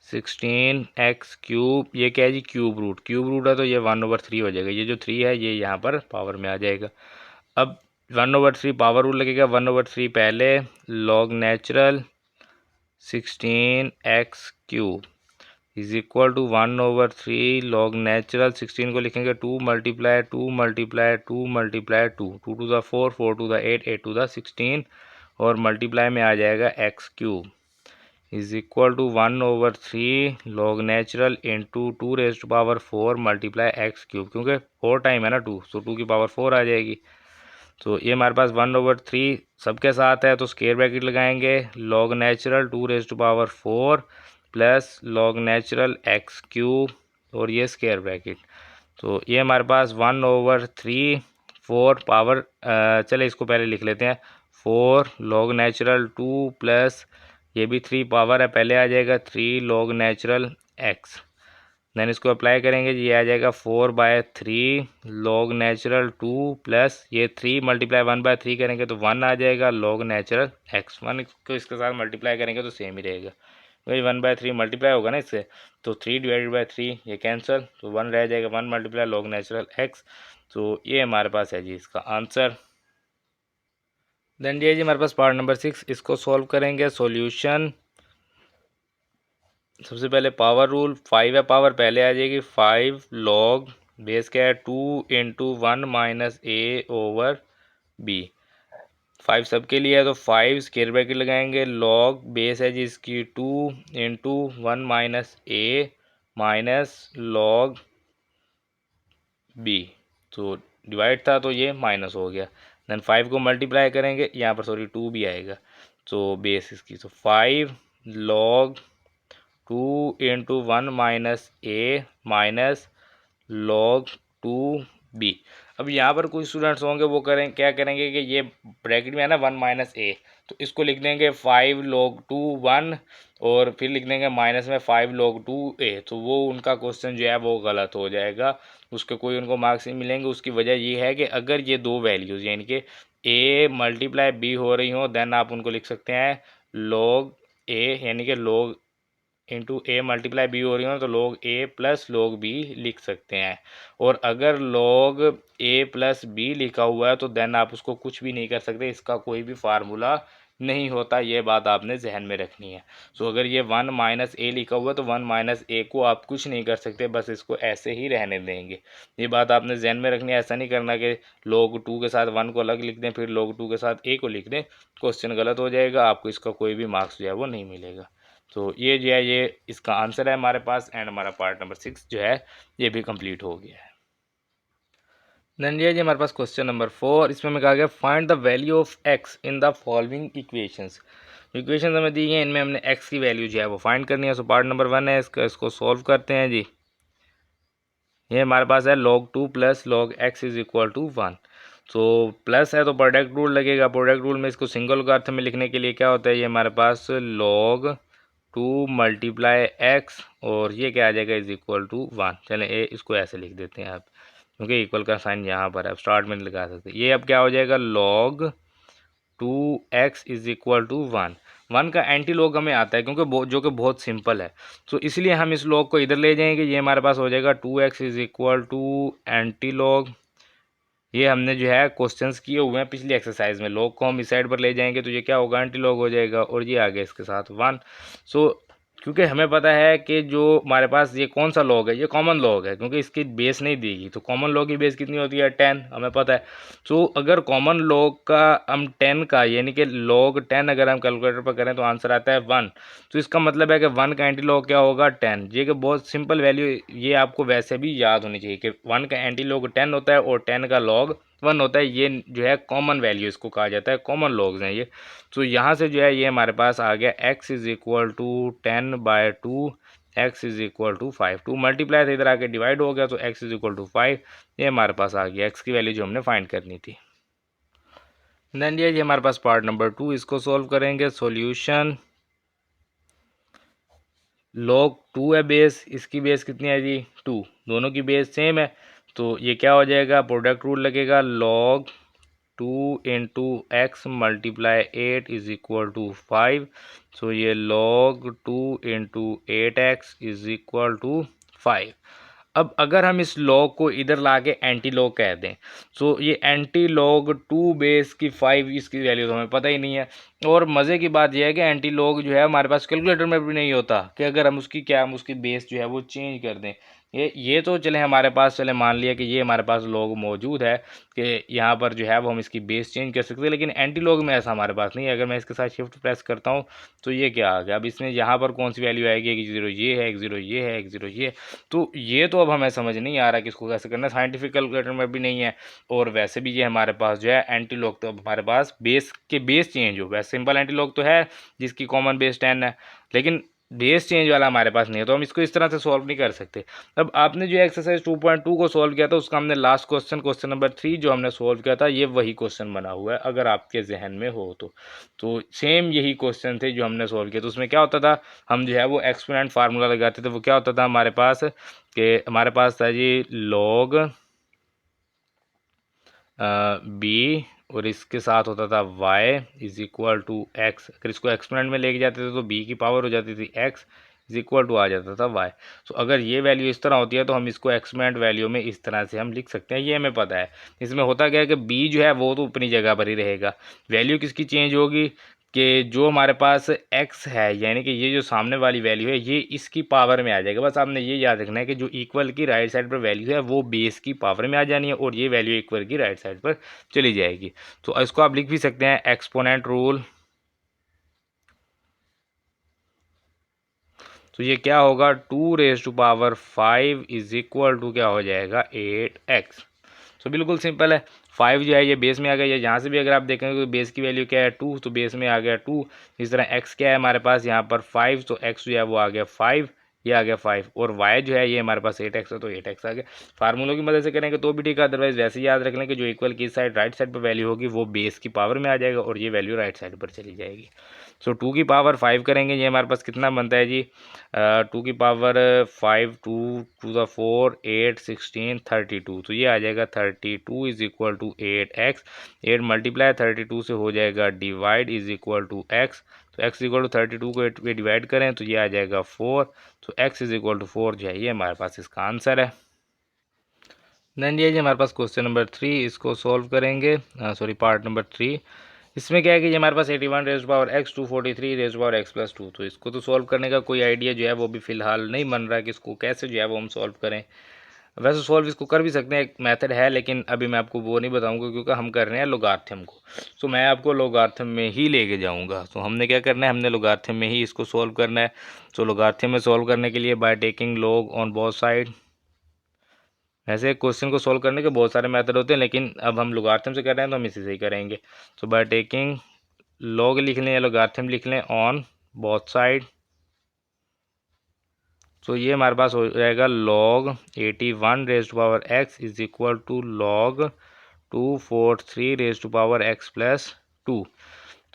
[SPEAKER 1] 16x cube, ये क्या है जी क्यूब रूट है तो ये 1/3 हो जाएगा। ये जो 3 है ये यहाँ पर पावर में आ जाएगा। अब 1/3 पावर रूल लगेगा, 1/3 पहले log natural 16x cube is equal to 1/3 log natural 16 को लिखेंगे 2 multiply 2 multiply 2 multiply 2, 2 to the 4, 4 to the 8, 8 to the 16 और मल्टीप्लाई में आ जाएगा x cube. Is equal to 1/3 log natural into 2⁴ multiply x cube, क्योंकि 4 time है ना 2, सो 2⁴ आ जाएगी। तो ये हमारे पास 1/3 सबके साथ है, तो स्क्वायर ब्रैकेट लगाएंगे, log natural 2⁴ plus log natural x cube और ये स्क्वायर ब्रैकेट। तो ये हमारे पास 1/3 4 पावर, चले इसको पहले लिख लेते हैं, 4 log नेचुरल 2 प्लस ये भी 3 पावर है, पहले आ जाएगा 3 log नेचुरल एक्स, देन इसको अप्लाई करेंगे जी, ये आ जाएगा 4/3 log नेचुरल 2 प्लस ये 3 मल्टीप्लाई 1/3 करेंगे तो 1 आ जाएगा log नेचुरल एक्स, 1 को इसके साथ मल्टीप्लाई करेंगे तो सेम ही रहेगा, वही 1/3 मल्टीप्लाई होगा ना इससे, तो 3/3 ये कैंसिल, तो 1 रह जाएगा, 1 मल्टीप्लाई log नेचुरल एक्स। तो ये हमारे पास है जी इसका आंसर। देन ये जी हमारे पास पार्ट नंबर 6, इसको सॉल्व करेंगे। सॉल्यूशन, सबसे पहले पावर रूल, 5 है, पावर पहले आ जाएगी, 5 log बेस क्या है 2 इंटू 1 माइनस a/b, 5 सबके लिए है तो 5 स्क्वायर ब्रैकेट लगाएंगे, log बेस है जी इसकी 2 into 1 minus a minus log b, तो डिवाइड था तो ये माइनस हो गया, देन 5 को मल्टीप्लाई करेंगे, यहाँ पर सॉरी 2 भी आएगा, तो बेस इसकी, तो 5 log 2 into 1 minus a minus log 2b। अब यहाँ पर कुछ स्टूडेंट्स होंगे वो करें क्या करेंगे कि ये ब्रैकेट में है ना 1 माइनस a, तो इसको लिख देंगे 5 log 2 1 और फिर लिख देंगे माइनस में 5 log 2a, तो वो उनका क्वेश्चन जो है वो गलत हो जाएगा, उसके कोई उनको मार्क्स नहीं मिलेंगे। उसकी वजह ये है कि अगर ये दो वैल्यूज़ यानी कि a मल्टीप्लाई b हो रही हो, देन आप उनको लिख सकते हैं log a यानी कि log into A multiply B हो रही हो तो log a plus log b लिख सकते हैं, और अगर log a प्लस b लिखा हुआ है तो देन आप उसको कुछ भी नहीं कर सकते, इसका कोई भी फार्मूला नहीं होता, ये बात आपने जहन में रखनी है। सो अगर ये 1 माइनस ए लिखा हुआ है तो 1 माइनस ए को आप कुछ नहीं कर सकते, बस इसको ऐसे ही रहने देंगे, ये बात आपने जहन में रखनी है। ऐसा नहीं करना कि log 2 के साथ 1 को अलग लिख दें फिर log 2 के साथ a को लिख दें, क्वेश्चन गलत हो जाएगा, आपको इसका कोई भी मार्क्स जो है वो नहीं मिलेगा। तो ये जो है ये इसका आंसर है हमारे पास, एंड हमारा पार्ट नंबर 6 जो है ये भी कंप्लीट हो गया है। देन ये जी हमारे पास क्वेश्चन नंबर 4, इसमें हमें कहा गया find the value of x in the following equations. Equations हमें दी गई, इनमें हमने x की वैल्यू जो है वो फाइंड करनी है। सो पार्ट नंबर 1 है इसका, इसको सॉल्व करते हैं जी। ये हमारे पास है log 2 plus log x is equal to 1, तो प्लस है तो प्रोडक्ट रूल लगेगा, प्रोडक्ट रूल में इसको सिंगल लॉगरिथम में लिखने के लिए क्या होता है, ये हमारे पास log 2 मल्टीप्लाई एक्स और ये क्या आ जाएगा इज इक्वल टू 1। चलें इसको ऐसे लिख देते हैं आप, क्योंकि इक्वल का साइन यहाँ पर है, अब स्टार्ट में नहीं लगा सकते। ये अब क्या हो जाएगा log 2x is equal to 1, 1 का एंटी लॉग हमें आता है क्योंकि जो कि बहुत सिंपल है, तो इसलिए हम इस लॉग को इधर ले जाएंगे, ये हमारे पास हो जाएगा 2x is equal to anti log. ये हमने जो है क्वेश्चंस किए हुए हैं पिछली एक्सरसाइज में, लॉग को हम इस साइड पर ले जाएंगे तो ये क्या होगा एंटी लॉग हो जाएगा, और ये आ गया इसके साथ 1। सो क्योंकि हमें पता है कि जो हमारे पास ये कौन सा लॉग है, ये कॉमन लॉग है, क्योंकि इसकी बेस नहीं देगी, तो कॉमन लॉग की बेस कितनी होती है 10, हमें पता है। सो अगर कॉमन लॉग का हम 10 का यानी कि log 10 अगर हम कैलकुलेटर पर करें तो आंसर आता है 1, तो इसका मतलब है कि 1 का एंटी लॉग क्या होगा 10। ये कि बहुत सिंपल वैल्यू, ये आपको वैसे भी याद होनी चाहिए कि 1 का एंटी लॉग 10 होता है और 10 का log 1 होता है, ये जो है कॉमन वैल्यू इसको कहा जाता है, कॉमन लॉग्स हैं ये। तो यहाँ से जो है ये हमारे पास आ गया x is equal to 10/2, x is equal to 5, 2 multiply था इधर आके डिवाइड हो गया तो x इज इक्वल टू 5, ये हमारे पास आ गया x की वैल्यू जो हमने फाइंड करनी थी। देन ये हमारे पास पार्ट नंबर 2, इसको सॉल्व करेंगे। सॉल्यूशन, log 2 है बेस, इसकी बेस कितनी है जी 2, दोनों की बेस सेम है, तो ये क्या हो जाएगा प्रोडक्ट रूल लगेगा, log 2 into x multiply 8 is equal to 5, so ये log 2 into 8x is equal to 5। अब अगर हम इस लॉग को इधर ला के एंटी लॉग कह दें, सो ये एंटी लॉग 2 बेस की 5 इसकी वैल्यू तो हमें पता ही नहीं है, और मज़े की बात यह है कि एंटी लॉग जो है हमारे पास कैलकुलेटर में भी नहीं होता कि अगर हम उसकी बेस जो है वो चेंज कर दें, ये तो चले हमारे पास, चले मान लिया कि ये हमारे पास लॉग मौजूद है कि यहाँ पर जो है वो हम इसकी बेस चेंज कर सकते हैं, लेकिन एंटी लॉग में ऐसा हमारे पास नहीं है। अगर मैं इसके साथ शिफ्ट प्रेस करता हूँ तो ये क्या आ गया, अब इसमें यहाँ पर कौन सी वैल्यू आएगी, एक जीरो ये है, एक जीरो ये है, एक जीरो ये। तो ये तो अब हमें समझ नहीं आ रहा कि इसको कैसे करना है, साइंटिफिक कैलकुलेटर में भी नहीं है। और वैसे भी ये हमारे पास जो है एंटी लॉग, तो अब हमारे पास बेस के बेस चेंज हो, वैसे सिंपल एंटी लॉग तो है जिसकी कॉमन बेस 10 है, लेकिन बेस चेंज वाला हमारे पास नहीं है, तो हम इसको इस तरह से सॉल्व नहीं कर सकते। अब आपने जो एक्सरसाइज 2.2 को सॉल्व किया था उसका हमने लास्ट क्वेश्चन, क्वेश्चन नंबर 3 जो हमने सॉल्व किया था, ये वही क्वेश्चन बना हुआ है अगर आपके जहन में हो तो सेम यही क्वेश्चन थे जो हमने सॉल्व किया। तो उसमें क्या होता था, हम जो है वो एक्सपोनेंट फार्मूला लगाते थे। वो क्या होता था हमारे पास, कि हमारे पास था जी लॉग बी और इसके साथ होता था y is equal to x. अगर इसको एक्सपोनेंट में लेके जाते थे तो b की पावर हो जाती थी x इज इक्वल टू आ जाता था y। तो अगर ये वैल्यू इस तरह होती है तो हम इसको एक्सपोनेंट वैल्यू में इस तरह से हम लिख सकते हैं, ये हमें पता है। इसमें होता क्या है कि b जो है वो तो अपनी जगह पर ही रहेगा, वैल्यू किसकी चेंज होगी कि जो हमारे पास x है, यानी कि ये जो सामने वाली वैल्यू है ये इसकी पावर में आ जाएगा। बस आपने ये याद रखना है कि जो इक्वल की राइट साइड पर वैल्यू है वो बेस की पावर में आ जानी है और ये वैल्यू इक्वल की राइट साइड पर चली जाएगी। तो इसको आप लिख भी सकते हैं एक्सपोनेंट रूल। तो ये क्या होगा, 2⁵ इज इक्वल टू क्या हो जाएगा 8x। तो बिल्कुल सिंपल है, 5 जो है ये बेस में आ गया, या यहाँ से भी अगर आप देखेंगे तो बेस की वैल्यू क्या है 2, तो बेस में आ गया 2। इस तरह x क्या है हमारे पास यहाँ पर 5, तो x जो है वो आ गया 5, ये आ गया 5, और y जो है ये हमारे पास 8x है तो 8x आ गया। फार्मूलों की मदद से करेंगे तो भी ठीक है, अदरवाइज वैसे ही याद रख लें कि जो इक्वल की साइड राइट साइड पर वैल्यू होगी वो बेस की पावर में आ जाएगा और ये वैल्यू राइट साइड पर चली जाएगी। सो 2 की पावर 5 करेंगे, ये हमारे पास कितना बनता है जी, 2 की पावर 5, 2 टू द 4, 8, 16, 32। तो ये आ जाएगा 32 is equal to 8x। 8 multiply 32 से हो जाएगा divide is equal to x। तो x इक्वल टू 32 को 8 पे डिवाइड करें तो ये आ जाएगा 4। तो x इज इक्वल टू 4 जो है ये हमारे पास इसका आंसर है। देन ये हमारे पास क्वेश्चन नंबर 3, इसको सॉल्व करेंगे, सॉरी पार्ट नंबर 3। इसमें क्या है कि ये हमारे पास 81 rays power x, 243 rays power x plus 2। तो इसको तो सॉल्व करने का कोई आइडिया जो है वो भी फिलहाल नहीं बन रहा है कि इसको कैसे जो है वो हम सॉल्व करें। वैसे सॉल्व इसको कर भी सकते हैं, एक मेथड है, लेकिन अभी मैं आपको वो नहीं बताऊंगा क्योंकि हम कर रहे हैं लोगार्थम को। तो मैं आपको लोगार्थम में ही लेके जाऊंगा। तो हमने क्या करना है, हमने लोगार्थम में ही इसको सॉल्व करना है। तो लोगार्थम में सॉल्व करने के लिए bye taking log on both side. वैसे क्वेश्चन को सॉल्व करने के बहुत सारे मेथड होते हैं, लेकिन अब हम लोगार्थम से कर रहे हैं तो हम इसी से ही करेंगे। तो बाय टेकिंग लॉग लिख लें या लोगार्थम लिख लें ऑन बोथ साइड। तो ये हमारे पास हो जाएगा log 81 raise to power x is equal to log 243 raise to power x plus 2।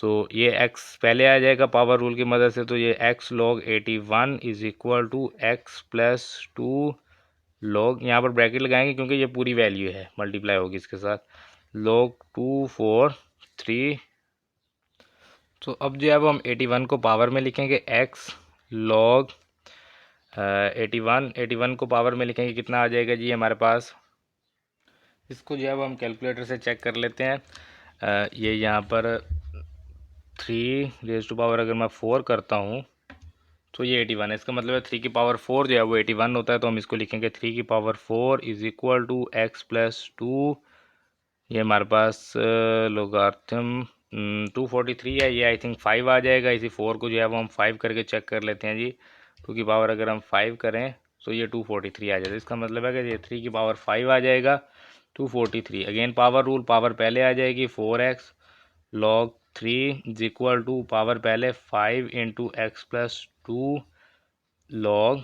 [SPEAKER 1] तो ये x पहले आ जाएगा पावर रूल की मदद से, तो ये x log 81 is equal to x plus 2 log, यहाँ पर ब्रैकेट लगाएंगे क्योंकि ये पूरी वैल्यू है, मल्टीप्लाई होगी इसके साथ, लॉग 243। तो अब जो है वो हम 81 को पावर में लिखेंगे x लॉग 81 को पावर में लिखेंगे, कितना आ जाएगा जी हमारे पास। इसको जो है वो हम कैलकुलेटर से चेक कर लेते हैं। ये यहाँ पर 3 रेज़ टू पावर अगर मैं 4 करता हूँ तो ये 81 है, इसका मतलब है 3 की पावर 4 जो है वो 81 होता है। तो हम इसको लिखेंगे 3 की power 4 is equal to x plus 2। ये हमारे पास लोगार्थम 243 है, ये आई थिंक 5 आ जाएगा। इसी 4 को जो है वो हम 5 करके चेक कर लेते हैं जी। 2 की पावर अगर हम 5 करें तो ये 243 आ जाएगा, इसका मतलब है कि ये 3 की पावर 5 आ जाएगा 243। अगेन पावर रूल, पावर पहले आ जाएगी 4x log 3 is equal to power पहले 5 into x plus 2 log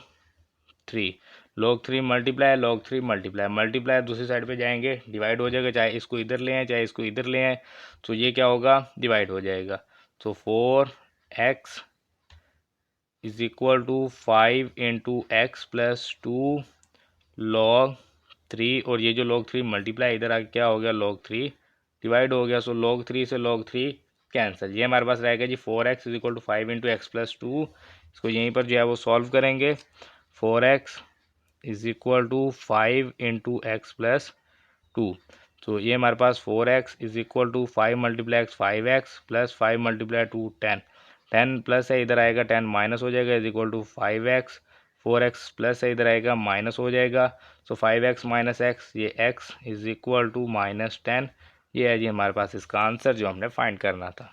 [SPEAKER 1] 3। Log 3 multiply log 3 multiply multiply दूसरी साइड पे जाएंगे, डिवाइड हो जाएगा, चाहे इसको इधर ले आए चाहे इसको इधर ले आए, तो ये क्या होगा डिवाइड हो जाएगा। तो 4x is equal to 5 into x plus 2 log 3, और ये जो लॉग 3 मल्टीप्लाई इधर आके क्या हो गया लॉग 3 डिवाइड हो गया। सो लॉग 3 से लॉग 3 कैंसिल, ये हमारे पास रहेगा जी 4x is equal to 5 into x plus 2। इसको यहीं पर जो है वो सॉल्व करेंगे। 4x is equal to 5 into x plus 2। तो ये हमारे पास 4x is equal to 5 multiply x 5x plus 5 multiply 2 10। 10 plus है, इधर आएगा 10 माइनस हो जाएगा, is equal to 5x 4x plus है, इधर आएगा माइनस हो जाएगा। सो 5x माइनस एक्स, ये x इज इक्वल टू -10। ये है जी हमारे पास इसका आंसर जो हमने फाइंड करना था।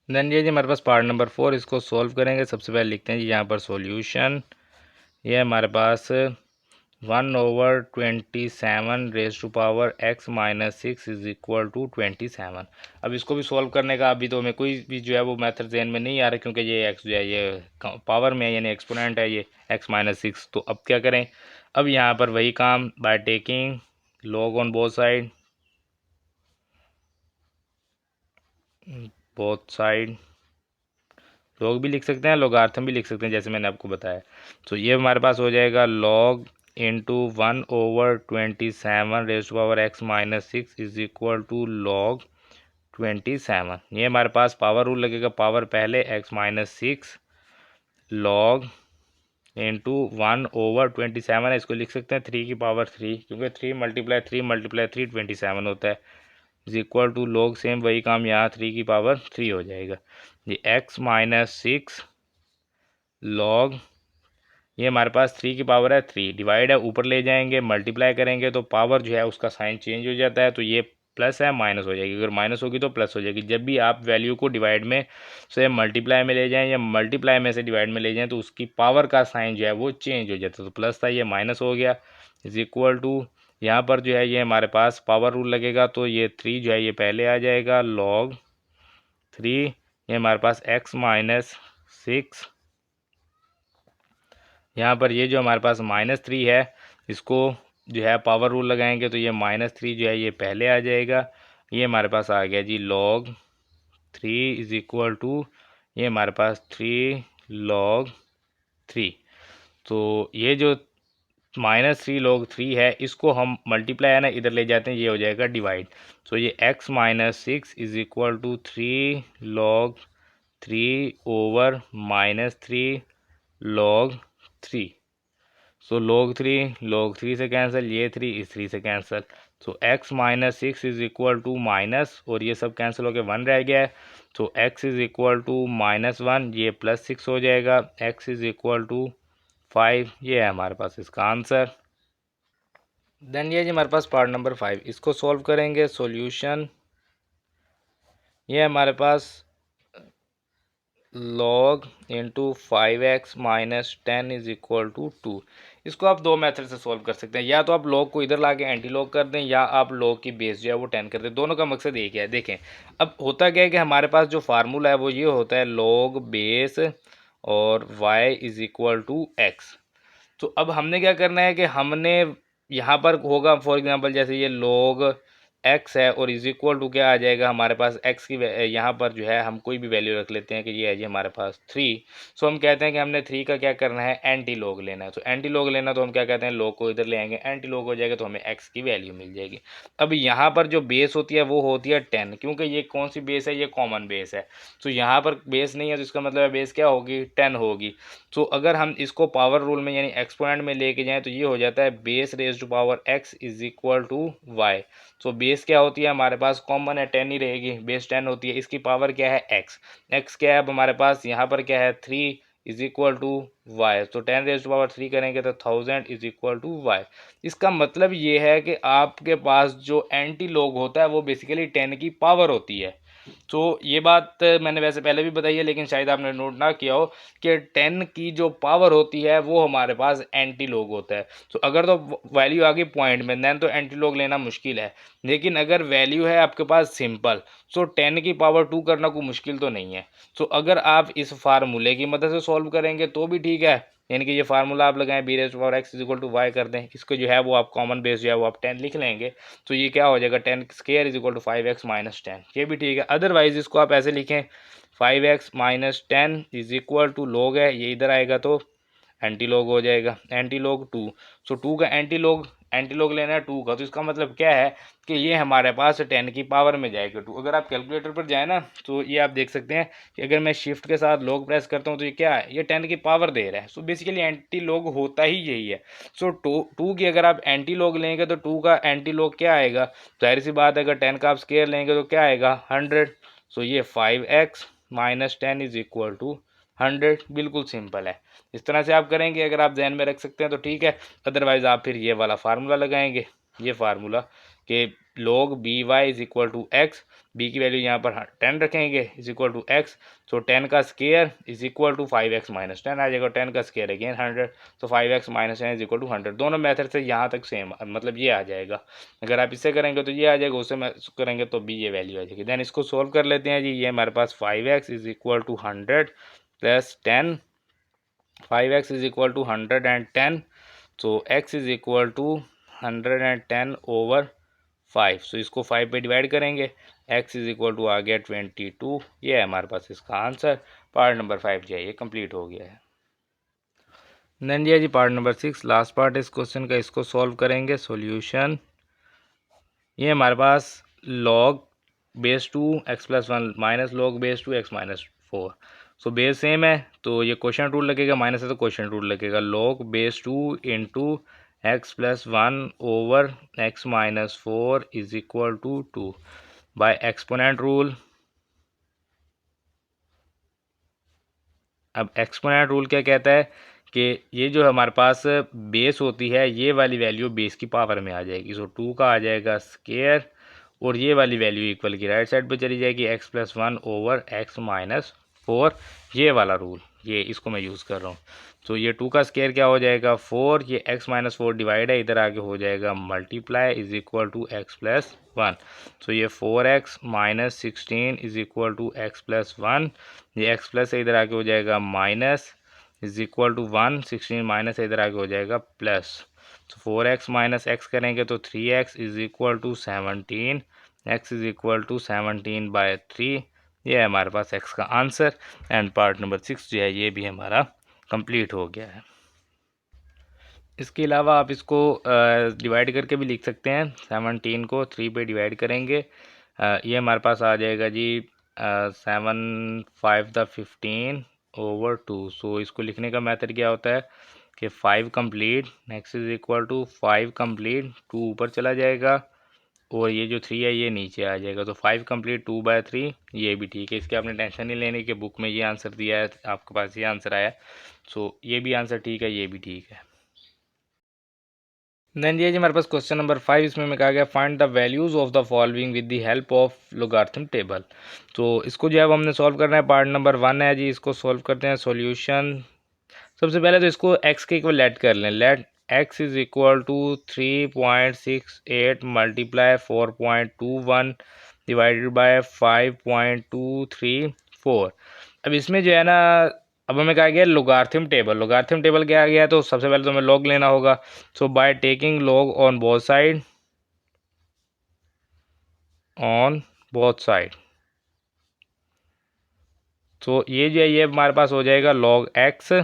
[SPEAKER 1] देन ये जी हमारे पास पार्ट नंबर 4, इसको सॉल्व करेंगे। सबसे पहले लिखते हैं जी यहाँ पर सॉल्यूशन। ये हमारे पास 1/27 इज इक्वल टू 27। अब इसको भी सॉल्व करने का अभी तो हमें कोई भी जो है वो मेथड ज़हन में नहीं आ रहा, क्योंकि ये x जो है ये पावर में है, यानी एक्सपोनेंट है ये x-6। तो अब क्या करें, अब यहाँ पर वही काम, bye taking log on both side log भी लिख सकते हैं, लॉगार्थम भी लिख सकते हैं, जैसे मैंने आपको बताया। तो ये हमारे पास हो जाएगा log into 1/27 is equal to log 27। ये हमारे पास पावर रूल लगेगा, पावर पहले x-6 log इंटू 1/27 है, इसको लिख सकते हैं 3 की पावर 3, क्योंकि 3 मल्टीप्लाई 3 27 होता है, is equal to log, same वही काम यहाँ 3 की पावर 3 हो जाएगा। ये x-6 log, ये हमारे पास 3 की पावर है 3, डिवाइड है ऊपर ले जाएंगे, मल्टीप्लाई करेंगे तो पावर जो है उसका साइन चेंज हो जाता है, तो ये प्लस है माइनस हो जाएगी, अगर माइनस होगी तो प्लस हो जाएगी। जब भी आप वैल्यू को डिवाइड में से मल्टीप्लाई में ले जाएं या मल्टीप्लाई में से डिवाइड में ले जाएं तो उसकी पावर का साइन जो है वो चेंज हो जाता है। तो प्लस था, ये माइनस हो गया, इज इक्वल टू यहाँ पर जो है ये हमारे पास पावर रूल लगेगा, तो ये 3 जो है ये पहले आ जाएगा, log 3। ये हमारे पास x-6, यहाँ पर ये जो हमारे पास -3 है, इसको जो है पावर रूल लगाएंगे तो ये -3 जो है ये पहले आ जाएगा। ये हमारे पास आ गया जी log 3 इज इक्वल टू, ये हमारे पास 3 log 3। तो ये जो -3 log 3 है, इसको हम मल्टीप्लाई है ना इधर ले जाते हैं, ये हो जाएगा डिवाइड। तो ये x-6 is equal to 3 log 3 over -3 log 3। So log 3 से कैंसिल, ये 3 इस 3 से कैंसिल, तो x-6 is equal to minus, और ये सब कैंसिल होकर 1 रह गया है, तो x इज इक्वल टू -1, ये +6 हो जाएगा, x इज इक्वल टू 5। ये है हमारे पास इसका आंसर। देन ये जी हमारे पास पार्ट नंबर 5, इसको सॉल्व करेंगे। सॉल्यूशन, ये हमारे पास log into 5x-10 is equal to 2। इसको आप दो मेथड से सॉल्व कर सकते हैं, या तो आप log को इधर ला के एंटी लॉग कर दें, या आप log की बेस जो है वो 10 कर दें। दोनों का मकसद एक है। देखें अब होता क्या है कि हमारे पास जो फार्मूला है वो ये होता है log बेस और y is equal to x. तो अब हमने क्या करना है कि हमने यहाँ पर होगा फॉर एग्जांपल जैसे ये log x है और इज इक्वल टू क्या आ जाएगा हमारे पास x की यहाँ पर जो है हम कोई भी वैल्यू रख लेते हैं कि ये है जी हमारे पास 3। सो हम कहते हैं कि हमने 3 का क्या करना है, एंटी लॉग लेना है। तो एंटी लॉग लेना तो हम क्या कहते हैं, log को इधर ले आएंगे, एंटी लॉग हो जाएगा तो हमें x की वैल्यू मिल जाएगी। अब यहाँ पर जो बेस होती है वो होती है 10, क्योंकि ये कौन सी बेस है, ये कॉमन बेस है। तो यहाँ पर बेस नहीं है तो इसका मतलब है बेस क्या होगी, 10 होगी। तो अगर हम इसको पावर रूल में यानी एक्सपोनेंट में लेके जाएं तो ये हो जाता है base raise to power x is equal to y. तो बेस क्या होती है हमारे पास, कॉमन है 10 ही रहेगी, बेस 10 होती है, इसकी पावर क्या है x क्या है अब हमारे पास यहाँ पर क्या है 3 इज इक्वल टू वाई। तो 10 रेज टू पावर 3 करेंगे तो 1000 इज इक्वल टू वाई। इसका मतलब ये है कि आपके पास जो एंटी लॉग होता है वो बेसिकली 10 की पावर होती है। तो ये बात मैंने वैसे पहले भी बताई है, लेकिन शायद आपने नोट ना किया हो कि 10 की जो पावर होती है वो हमारे पास एंटी लॉग होता है। तो अगर तो वैल्यू आ गई पॉइंट में देन तो एंटी लॉग लेना मुश्किल है, लेकिन अगर वैल्यू है आपके पास सिंपल तो 10 की पावर 2 करना कोई मुश्किल तो नहीं है। तो अगर आप इस फार्मूले की मदद से सॉल्व करेंगे तो भी ठीक है, यानी कि ये फार्मूला आप लगाएं b raise to power x is equal to y कर दें, इसको जो है वो आप कॉमन बेस जो है वो आप 10 लिख लेंगे। तो ये क्या हो जाएगा 10 square is equal to 5x-10, ये भी ठीक है। अदरवाइज इसको आप ऐसे लिखें 5x-10 is equal to log है, ये इधर आएगा तो एंटी लॉग हो जाएगा, एंटी लॉग 2। सो 2 का एंटी लॉग लेना है 2 का, तो इसका मतलब क्या है कि ये हमारे पास 10 की पावर में जाएगा 2। अगर आप कैलकुलेटर पर जाए ना तो ये आप देख सकते हैं कि अगर मैं शिफ्ट के साथ लॉग प्रेस करता हूँ तो ये क्या है, ये 10 की पावर दे रहा है। सो बेसिकली एंटी लॉग होता ही यही है। सो 2 की अगर आप एंटी लॉग लेंगे तो 2 का एंटी लॉग क्या आएगा, जाहिर सी बात है अगर 10 का आप स्क्वायर लेंगे तो क्या आएगा 100। सो ये 5x-10 इज इक्वल टू 100, बिल्कुल सिंपल है। इस तरह से आप करेंगे, अगर आप ध्यान में रख सकते हैं तो ठीक है, अदरवाइज़ आप फिर ये वाला फार्मूला लगाएंगे, ये फार्मूला कि log b y is equal to x, b की वैल्यू यहाँ पर 10 रखेंगे, इज इक्वल टू एक्स, तो 10 का square is equal to 5x minus 10 आ जाएगा, 10 का स्केयर अगेन 100, तो 5x minus 10 is equal to 100। दोनों मेथड से यहाँ तक सेम, मतलब ये आ जाएगा। अगर आप इससे करेंगे तो ये आ जाएगा, उससे करेंगे तो भी ये वैल्यू आ जाएगी। देन इसको सोल्व कर लेते हैं जी। ये हमारे पास 5x is equal to 100 plus 10, 5x is equal to 110, तो x is equal to 110 over 5, so इसको 5 पे डिवाइड करेंगे, x इज इक्वल टू आ गया 22। ये है हमारे पास इसका आंसर। पार्ट नंबर 5 जो है ये कंप्लीट हो गया है। देन जी पार्ट नंबर 6, लास्ट पार्ट इस क्वेश्चन का, इसको सॉल्व करेंगे। सॉल्यूशन ये हमारे पास log base 2 x plus 1 minus log base 2 x minus 4, so base same है तो ये क्वेश्चन रूल लगेगा, माइनस है तो क्वेश्चन रूल लगेगा। log base 2 into x plus 1 over x minus 4 is equal to 2 by exponent rule. अब exponent rule क्या कहता है कि ये जो हमारे पास बेस होती है, ये वाली वैल्यू बेस की पावर में आ जाएगी, सो 2 का आ जाएगा स्केयर, और ये वाली वैल्यू इक्वल की राइट साइड पे चली जाएगी, x plus 1 over x minus 4, ये वाला रूल, ये इसको मैं यूज़ कर रहा हूँ। तो ये 2 का स्केयर क्या हो जाएगा 4, ये x माइनस 4 डिवाइड है, इधर आगे हो जाएगा multiply is equal to x plus 1, तो ये 4x minus 16 is equal to x plus 1, ये x प्लस इधर आगे हो जाएगा minus is equal to 1, 16 minus इधर आगे हो जाएगा प्लस, तो 4x माइनस x करेंगे तो 3x is equal to 17, x is equal to 17 by 3, ये है हमारे पास x का आंसर। एंड पार्ट नंबर 6 जो है ये भी हमारा कंप्लीट हो गया है। इसके अलावा आप इसको डिवाइड करके भी लिख सकते हैं, 17 को 3 पे डिवाइड करेंगे, ये हमारे पास आ जाएगा जी 7 5 द 15 ओवर 2, सो इसको लिखने का मेथड क्या होता है कि 5 complete next is equal to 5 complete, 2 ऊपर चला जाएगा और ये जो 3 है ये नीचे आ जाएगा, तो 5 कंप्लीट 2 बाय 3, ये भी ठीक है, इसकी आपने टेंशन नहीं लेने की, बुक में ये आंसर दिया है, आपके पास ये आंसर आया, सो ये भी आंसर ठीक है, ये भी ठीक है। देन ये जी हमारे पास क्वेश्चन नंबर 5, इसमें मैं कहा गया find the values of the following with the help of logarithm table. तो इसको जो है वो हमने सॉल्व करना है, पार्ट नंबर 1 है जी, इसको सॉल्व करते हैं। सॉल्यूशन सबसे पहले तो इसको x के इक्वल लेट कर लें, let x is equal to 3.68 multiply 4.21 divided by 5.234। अब इसमें जो है ना, अब हमें कहा गया लोगारिथम टेबल, लोगारिथम टेबल क्या आ गया, तो सबसे पहले तो हमें लॉग लेना होगा, so by taking log on both side, on both side, तो ये जो है ये हमारे पास हो जाएगा log x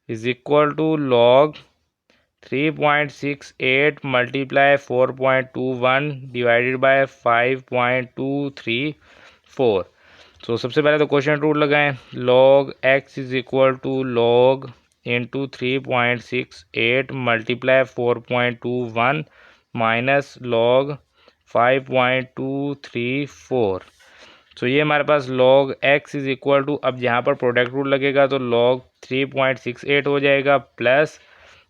[SPEAKER 1] is equal to log 3.68 multiply 4.21 divided by 5.234। तो सबसे पहले तो क्वेश्चन रूल लगाएं, log x is equal to log into 3.68 multiply 4.21 minus log 5.234। तो ये हमारे पास log x is equal to, अब यहाँ पर प्रोडक्ट रूल लगेगा तो log 3.68 हो जाएगा प्लस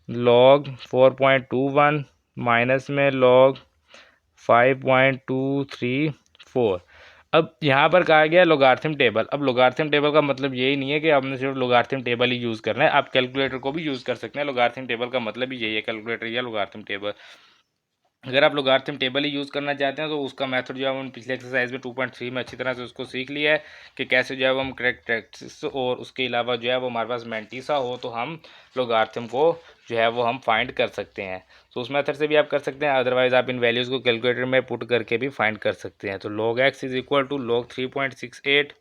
[SPEAKER 1] log 4.21 माइनस में log 5.234। अब यहाँ पर कहा गया लोगारिथम टेबल, अब लोगारिथम टेबल का मतलब यही नहीं है कि आपने सिर्फ लोगारिथम टेबल ही यूज़ करना है, आप कैलकुलेटर को भी यूज़ कर सकते हैं। लोगारिथम टेबल का मतलब ही यही है, कैलकुलेटर या लोगारिथम टेबल। अगर आप लोगारिथम टेबल ही यूज़ करना चाहते हैं तो उसका मेथड जो है हम पिछले एक्सरसाइज में 2.3 में अच्छी तरह से उसको सीख लिया है कि कैसे जो है वो हम करेक्ट प्रैक्टिस, और उसके अलावा जो है वो हमारे पास मेंटीसा हो तो हम लोगारिथम को जो है वो हम फाइंड कर सकते हैं। तो उस मेथड से भी आप कर सकते हैं, अदरवाइज आप इन वैल्यूज़ को कैलकुलेटर में पुट करके भी फाइंड कर सकते हैं। तो log x is equal to log 3.68,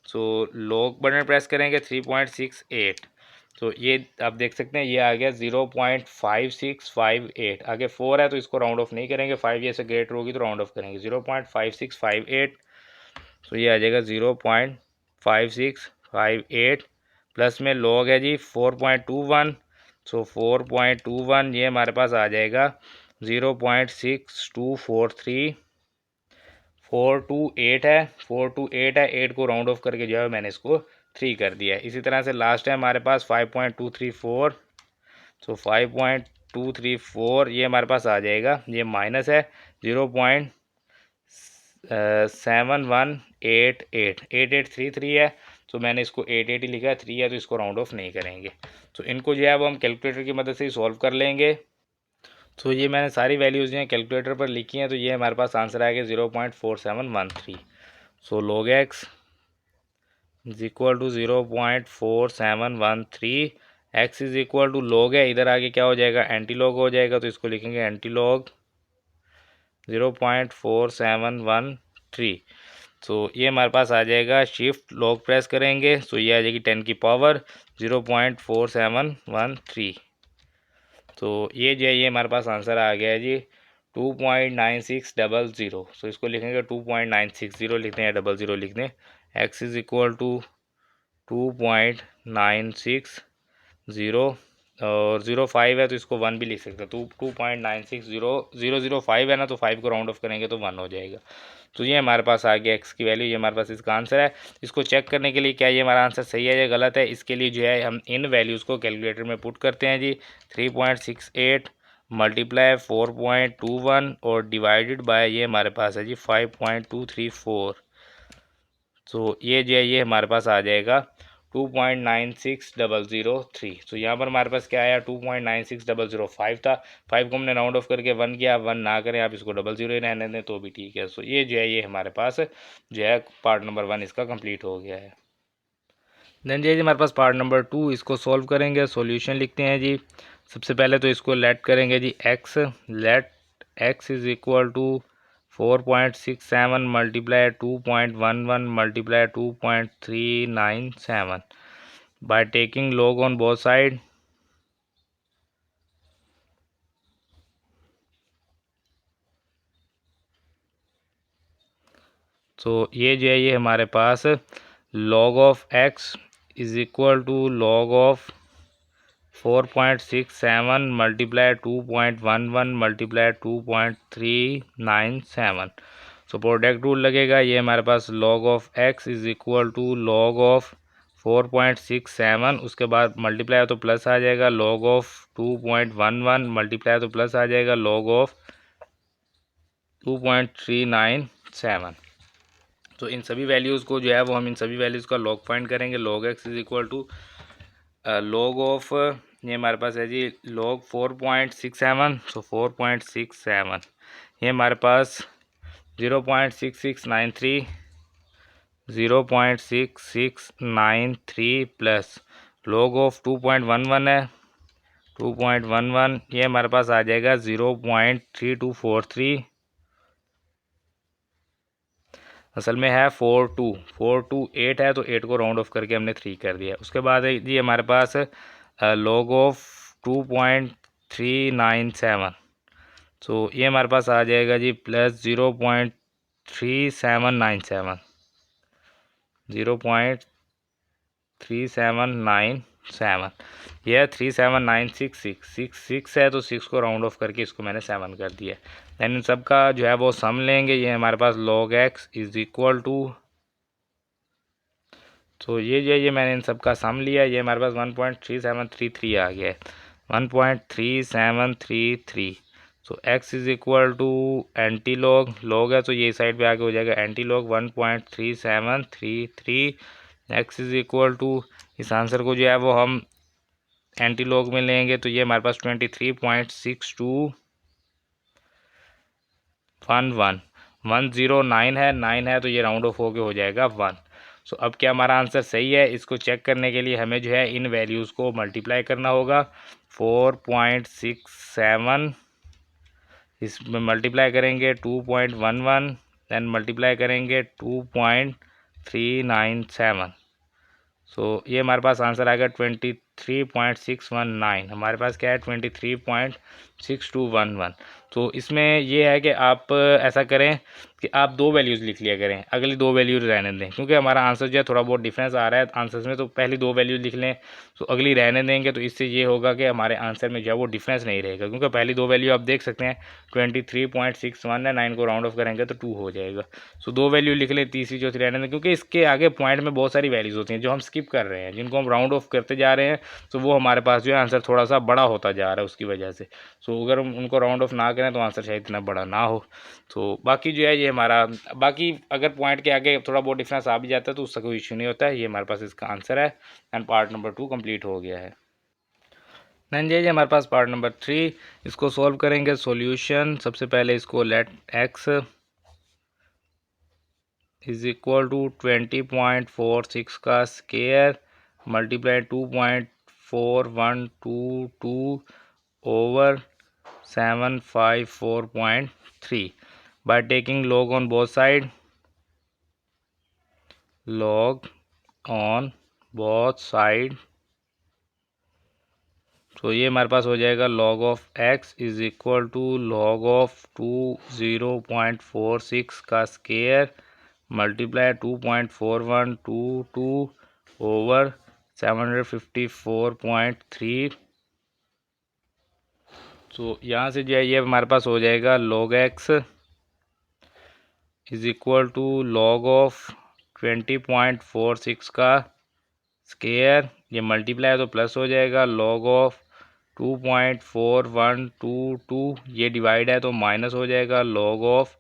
[SPEAKER 1] so log button press करेंगे 3.68, तो ये आप देख सकते हैं ये आ गया 0.5658, आगे 4 है तो इसको राउंड ऑफ नहीं करेंगे, 5 ये से ग्रेटर होगी तो राउंड ऑफ करेंगे, 0.5658, तो ये आ जाएगा 0.5658 प्लस में log है जी 4.21, सो 4.21 ये हमारे पास आ जाएगा 0.6243, 428 है, 428 है, 8 को राउंड ऑफ करके जो है मैंने इसको 3 कर दिया है। इसी तरह से लास्ट है हमारे पास 5.234, तो 5.234 ये हमारे पास आ जाएगा, ये माइनस है 0.7188 है, तो मैंने इसको 88 ही लिखा है, 3 है तो इसको राउंड ऑफ नहीं करेंगे। तो इनको जो है वो हम कैलकुलेटर की मदद से ही सॉल्व कर लेंगे। तो ये मैंने सारी वैल्यूज़ जो हैं कैलकुलेटर पर लिखी हैं, तो ये हमारे पास आंसर आएगा 0.4713। So log x is equal to 0.4713, x is equal to log है, इधर आगे क्या हो जाएगा, एंटी लॉग हो जाएगा, तो इसको लिखेंगे एंटी लॉग 0.4713। तो ये हमारे पास आ जाएगा, शिफ्ट लॉग प्रेस करेंगे तो ये आ जाएगी 10 की पावर 0.4713। तो ये जो है ये हमारे पास आंसर आ गया है जी 2.9600। सो इसको लिखेंगे 2.960 लिखते हैं, 00 लिख दें। एक्स इज़ इक्वल टू 2.960 और 05 है तो इसको 1 भी लिख सकते हैं। 2.960005 है ना, तो 5 को राउंड ऑफ करेंगे तो 1 हो जाएगा। तो ये हमारे पास आ गया एक्स की वैल्यू, ये हमारे पास इसका आंसर है। इसको चेक करने के लिए क्या ये हमारा आंसर सही है या गलत है, इसके लिए जो है हम इन वैल्यूज़ को कैलकुलेटर में पुट करते हैं जी। 3.68 मल्टीप्लाई 4.21 और डिवाइडेड बाय ये हमारे पास है जी 5.234। तो ये जो है ये हमारे पास आ जाएगा 2.96003। तो यहाँ पर हमारे पास क्या आया, 2.96005 था। 5 को हमने राउंड ऑफ करके 1 किया, 1 ना करें आप इसको 00 ही रहने दें तो भी ठीक है। सो ये जो है ये हमारे पास जो है पार्ट नंबर 1 इसका कंप्लीट हो गया है। देन जी हमारे पास पार्ट नंबर 2, इसको सॉल्व करेंगे, सॉल्यूशन लिखते हैं जी। सबसे पहले तो इसको लेट करेंगे जी X, let X is equal to 4.67 multiply 2.11 multiply 2.397 by taking log on both side. तो ये जो है ये हमारे पास log of X is equal to log of 4.67 multiply 2.11 multiply 2.397। So product rule लगेगा, ये हमारे पास log of x is equal to log of 4.67, उसके बाद मल्टीप्लाई है तो प्लस आ जाएगा, log ऑफ 2.11 मल्टीप्लाई तो प्लस आ जाएगा, log ऑफ 2.397। तो इन सभी वैल्यूज़ को जो है वो हम इन सभी वैल्यूज़ का log फाइंड करेंगे। log x is equal to log of ये हमारे पास है जी log 4.67, सो 4.67 ये हमारे पास 0.6693 0.6693 प्लस log ऑफ 2.11 है 2.11, ये हमारे पास आ जाएगा 0.3243, असल में है 4248 है तो 8 को राउंड ऑफ करके हमने 3 कर दिया। उसके बाद है जी हमारे पास log ऑफ 2.397, तो ये हमारे पास आ जाएगा जी प्लस 0.3797 0.3797, यह 37966 है तो 6 को राउंड ऑफ करके इसको मैंने 7 कर दिया। दैन इन सब का जो है वो सम लेंगे, ये हमारे पास log x is equal to, तो ये मैंने इन सब का सम लिया, ये हमारे पास 1.3733 आ गया है, 1.3733। So x is equal to anti log, log है तो ये साइड पे आके हो जाएगा anti log 1.3733। x is equal to, इस आंसर को जो है वो हम एंटी लॉग में लेंगे तो ये हमारे पास 23.6211 109 है, 9 है तो ये राउंड ऑफ होके हो जाएगा 1। सो अब क्या हमारा आंसर सही है, इसको चेक करने के लिए हमें जो है इन वैल्यूज़ को मल्टीप्लाई करना होगा। 4.67 इसमें मल्टीप्लाई करेंगे 2.11, दैन मल्टीप्लाई करेंगे 2.397। सो ये हमारे पास आंसर आएगा 23.619, हमारे पास क्या है 23.6211। तो इसमें ये है कि आप ऐसा करें कि आप 2 वैल्यूज़ लिख लिया करें, अगली 2 वैल्यूज रहने दें, क्योंकि हमारा आंसर जो है थोड़ा बहुत डिफरेंस आ रहा है आंसर्स में, तो पहली 2 वैल्यूज लिख लें, तो अगली रहने देंगे, तो इससे ये होगा कि हमारे आंसर में जो है वो डिफरेंस नहीं रहेगा, क्योंकि पहली 2 वैल्यू आप देख सकते हैं 23.61 है, 9 को राउंड ऑफ करेंगे तो 2 हो जाएगा। सो 2 वैल्यू लिख लें, तीसरी चौथी रहने दें, क्योंकि इसके आगे पॉइंट में बहुत सारी वैल्यूज़ होती हैं जो हम स्किप कर रहे हैं, जिनको हम राउंड ऑफ करते जा रहे हैं, तो वो हमारे पास जो है आंसर थोड़ा सा बड़ा होता जा रहा है उसकी वजह से। सो अगर हम उनको राउंड ऑफ ना करें तो आंसर शायद इतना बड़ा ना हो। तो बाकी जो है ये हमारा, बाकी अगर पॉइंट के आगे थोड़ा बहुत डिफरेंस आ भी जाता है तो उसका कोई इशू नहीं होता है। ये हमारे पास इसका आंसर है एंड पार्ट नंबर 2 कंप्लीट हो गया है। देन ये हमारे पास पार्ट नंबर 3, इसको सॉल्व करेंगे। सॉल्यूशन, सबसे पहले इसको let x is equal to 20.46 का square multiply 2.4122 over 754.3 by taking log on both side, log on both side। तो ये हमारे पास हो जाएगा log of x is equal to log of 20.46 का स्केयर मल्टीप्लाई 2.4122 ओवर 754.3। तो यहाँ से जो है ये हमारे पास हो जाएगा log x is equal to log of 20.46 का स्केयर, ये मल्टीप्लाई है तो प्लस हो जाएगा, log ऑफ 2.4122, ये डिवाइड है तो माइनस हो जाएगा, log ऑफ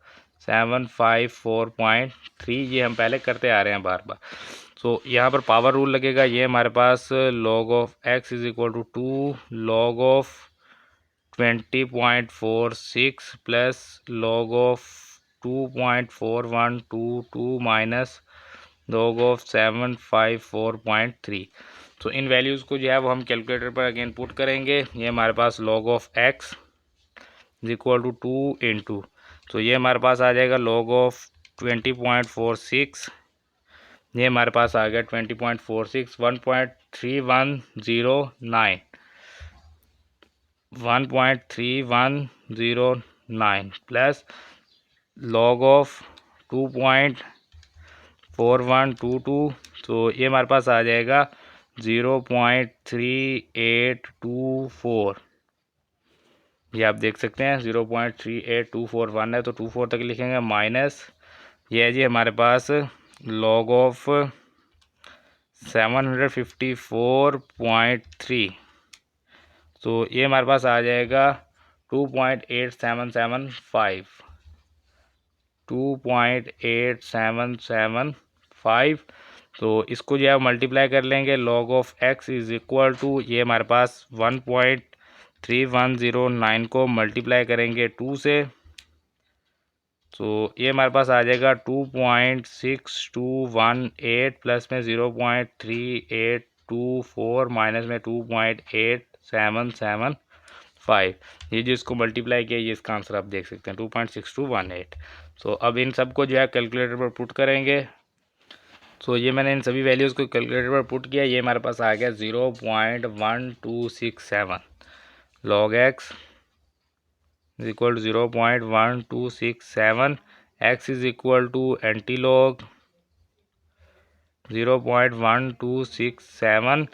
[SPEAKER 1] 754.3, ये हम पहले करते आ रहे हैं बार बार। सो यहाँ पर पावर रूल लगेगा। ये हमारे पास log of x is equal to 2 log of 20.46 plus log of 2.4122 minus log of 754.3। तो इन वैल्यूज़ को जो है वो हम कैलकुलेटर पर अगेन पुट करेंगे। ये हमारे पास log of x is equal to 2 into, तो ये हमारे पास आ जाएगा log ऑफ 20.46, ये हमारे पास आ गया 20.46 1.3109 1.3109 प्लस log ऑफ 2.4122, तो ये हमारे पास आ जाएगा 0.3824। ये आप देख सकते हैं 0.38241 है, तो 24 तक लिखेंगे, माइनस ये है जी हमारे पास log ऑफ 754.3, तो ये हमारे पास आ जाएगा 2.8775। तो इसको जो है मल्टीप्लाई कर लेंगे, log of x is equal to, ये हमारे पास 1.3109 को मल्टीप्लाई करेंगे 2 से, तो ये हमारे पास आ जाएगा 2.6218 प्लस में 0.3824 माइनस में 2.8775। ये जो इसको मल्टीप्लाई किया, ये इसका आंसर आप देख सकते हैं 2.6218। तो अब इन सबको जो है कैलकुलेटर पर पुट करेंगे। तो ये मैंने इन सभी वैल्यूज़ को कैलकुलेटर पर पुट किया, ये हमारे पास आ गया 0.1267 log x is equal to 0.1267, x is equal to anti log 0.1267,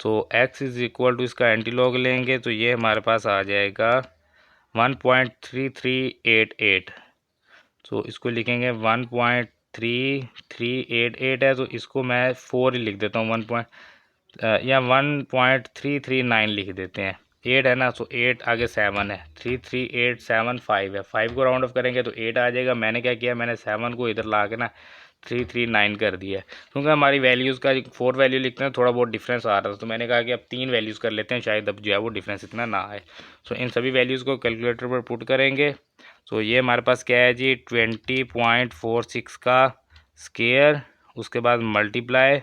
[SPEAKER 1] तो x इज इक्वल टू इसका एंटी लॉग लेंगे तो ये हमारे पास आ जाएगा 1.3388। तो इसको लिखेंगे 1.3388 है, तो इसको मैं 4 ही लिख देता हूँ, 1.339 लिख देते हैं। 8 है ना, तो 8 आगे 7 है, 33875 है, 5 को राउंड ऑफ करेंगे तो 8 आ जाएगा। मैंने क्या किया, मैंने 7 को इधर ला के ना 339 कर दिया, क्योंकि हमारी वैल्यूज़ का 4 वैल्यू लिखते हैं थोड़ा बहुत डिफरेंस आ रहा था, तो मैंने कहा कि अब 3 वैल्यूज़ कर लेते हैं, शायद अब जो है वो डिफरेंस इतना ना आए। तो इन सभी वैल्यूज़ को कैलकुलेटर पर पुट करेंगे। तो ये हमारे पास क्या है जी, 20.46 का स्केयर, उसके बाद मल्टीप्लाई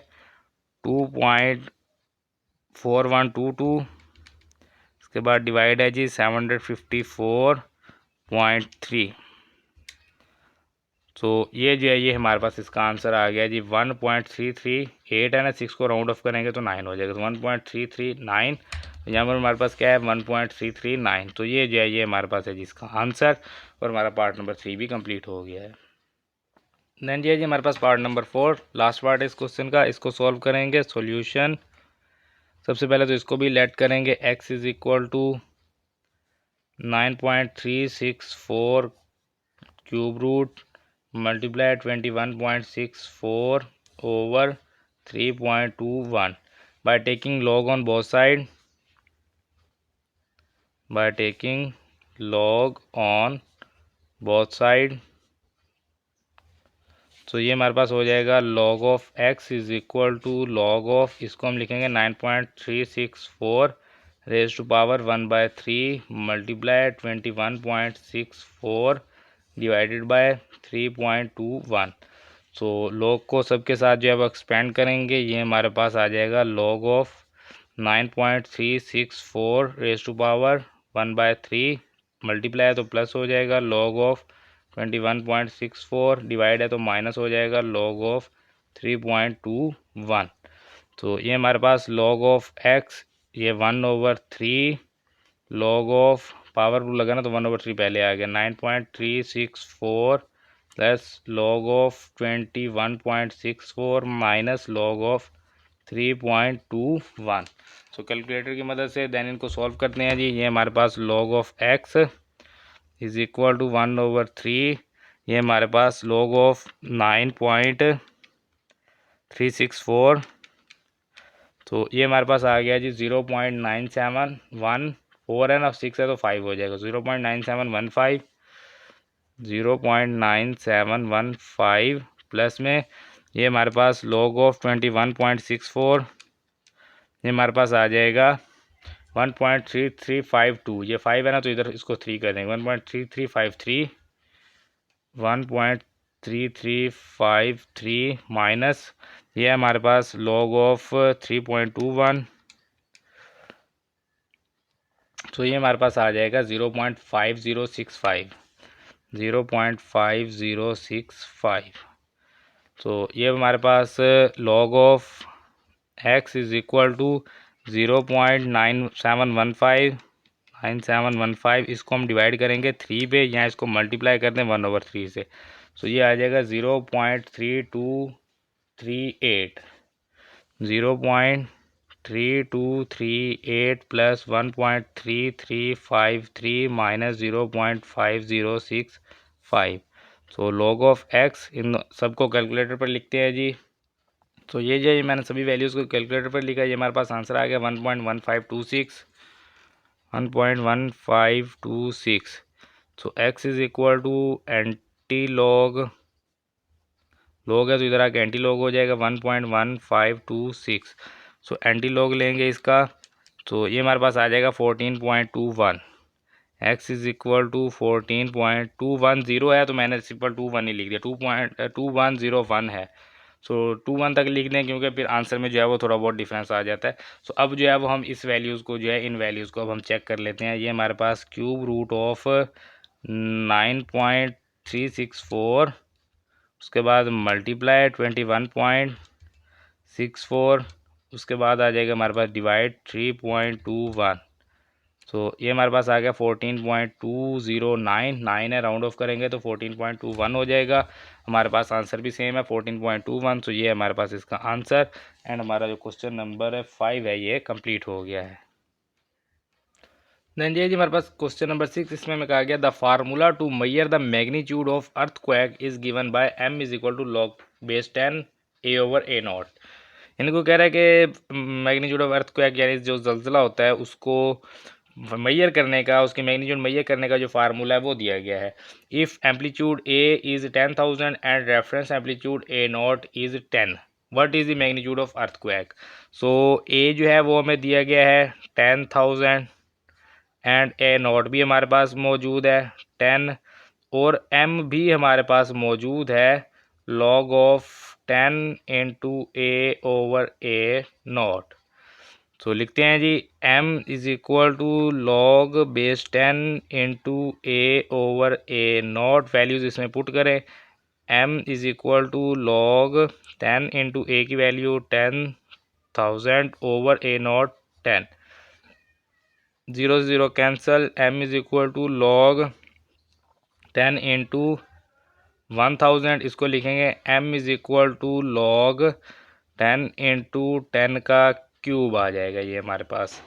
[SPEAKER 1] 2.4122, उसके बाद डिवाइड है जी 754.3। तो ये जो है ये हमारे पास इसका आंसर आ गया जी 1.338 है ना, 6 को राउंड ऑफ करेंगे तो 9 हो जाएगा, तो 1.339 यहाँ पर हमारे पास क्या है 1.339। तो ये जो है ये हमारे पास है जिसका आंसर, और हमारा पार्ट नंबर 3 भी कंप्लीट हो गया है। देन जी हमारे पास पार्ट नंबर 4 लास्ट पार्ट है इस क्वेश्चन का, इसको सॉल्व करेंगे। सॉल्यूशन सबसे पहले तो इसको भी लेट करेंगे, x is equal to 9.364 cube root multiply 21.64 over 3.21 by taking log on both side, by taking log on both side। तो ये हमारे पास हो जाएगा log of x is equal to log of, इसको हम लिखेंगे 9.364 raise to power 1/3 multiply 21.64 divided by 3.21। So log को सबके साथ जो है वो एक्सपेंड करेंगे, ये हमारे पास आ जाएगा log of 9.364 raise to power 1/3 multiply है तो प्लस हो जाएगा, log ऑफ 21.64 डिवाइड है तो माइनस हो जाएगा, log ऑफ 3.21। तो ये हमारे पास log ऑफ x ये 1/3 log ऑफ पावर रूल लगा ना तो 1/3 पहले आ गया 9.364 plus log of 21.64 minus log of 3.21। So calculator की मदद से देन इनको सॉल्व करते हैं जी। ये हमारे पास log of x is equal to 1/3, ये हमारे पास log ऑफ 9.364, तो ये हमारे पास आ गया जी 0.9714 है ना, 6 है तो 5 हो जाएगा, 0.9715 0.9715 प्लस में ये हमारे पास log ऑफ 21.64, ये हमारे पास आ जाएगा 1.3352, ये 5 है ना तो इधर इसको 3 कर देंगे, 1.3353 1.3353 माइनस ये हमारे पास log ऑफ 3.21, तो ये हमारे पास आ जाएगा 0.5065 0.5065। तो ये हमारे पास log of x is equal to 0.9715 इसको हम डिवाइड करेंगे 3 पे, यहाँ इसको मल्टीप्लाई कर दें 1/3 से, तो ये आ जाएगा 0.3238 0.3238 प्लस 1.3353 माइनस 0.5065। तो log ऑफ x इन सबको कैलकुलेटर पर लिखते हैं जी। तो ये जो मैंने सभी वैल्यूज़ को कैलकुलेटर पर लिखा, ये हमारे पास आंसर आ गया 1.1526। So x is equal to anti log, log है तो इधर आके एंटी लॉग हो जाएगा 1.1526। सो एंटी लॉग लेंगे इसका, तो ये हमारे पास आ जाएगा 14.21। x इज इक्वल टू 14.210 है तो मैंने सिंपल 21 ही लिख दिया, 2.2101 है। सो 21 तक लिख दें क्योंकि फिर आंसर में जो है वो थोड़ा बहुत डिफरेंस आ जाता है। सो अब जो है वो हम इस वैल्यूज़ को जो है इन वैल्यूज़ को अब हम चेक कर लेते हैं। ये हमारे पास क्यूब रूट ऑफ 9.364, उसके बाद मल्टीप्लाई 21.64, उसके बाद आ जाएगा हमारे पास डिवाइड 3.21। तो ये हमारे पास आ गया 14.209, 9 है राउंड ऑफ करेंगे तो 14.21 हो जाएगा। हमारे पास आंसर भी सेम है 14.21। तो ये हमारे पास इसका आंसर, एंड हमारा जो क्वेश्चन नंबर 5 है ये कंप्लीट हो गया है। देन जी हमारे पास क्वेश्चन नंबर 6, इसमें मैं कहा गया the formula to measure the magnitude of earthquake is given by m is equal to log base 10 a/a0। इनको कह रहा है कि मैग्नीट्यूड ऑफ अर्थक्वेक यानी जो जल्जला होता है उसको मैयर करने का, उसकी मैग्नीट्यूड मैयर करने का जो फार्मूला है वो दिया गया है। If amplitude A is 10,000 and reference amplitude a0 is 10, what is the magnitude of earthquake. So A जो है वो हमें दिया गया है 10,000 एंड a0 भी हमारे पास मौजूद है 10, और m भी हमारे पास मौजूद है log ऑफ 10 इंटू a/a0। तो लिखते हैं जी m is equal to log base 10 into a/a0, values इसमें पुट करें, m is equal to log 10 into a की वैल्यू 10,000 ओवर a0 10। 0 से 0 cancel, m is equal to log 10 into 1000, इसको लिखेंगे m is equal to log 10 into 10 का cube आ जाएगा ये हमारे पास,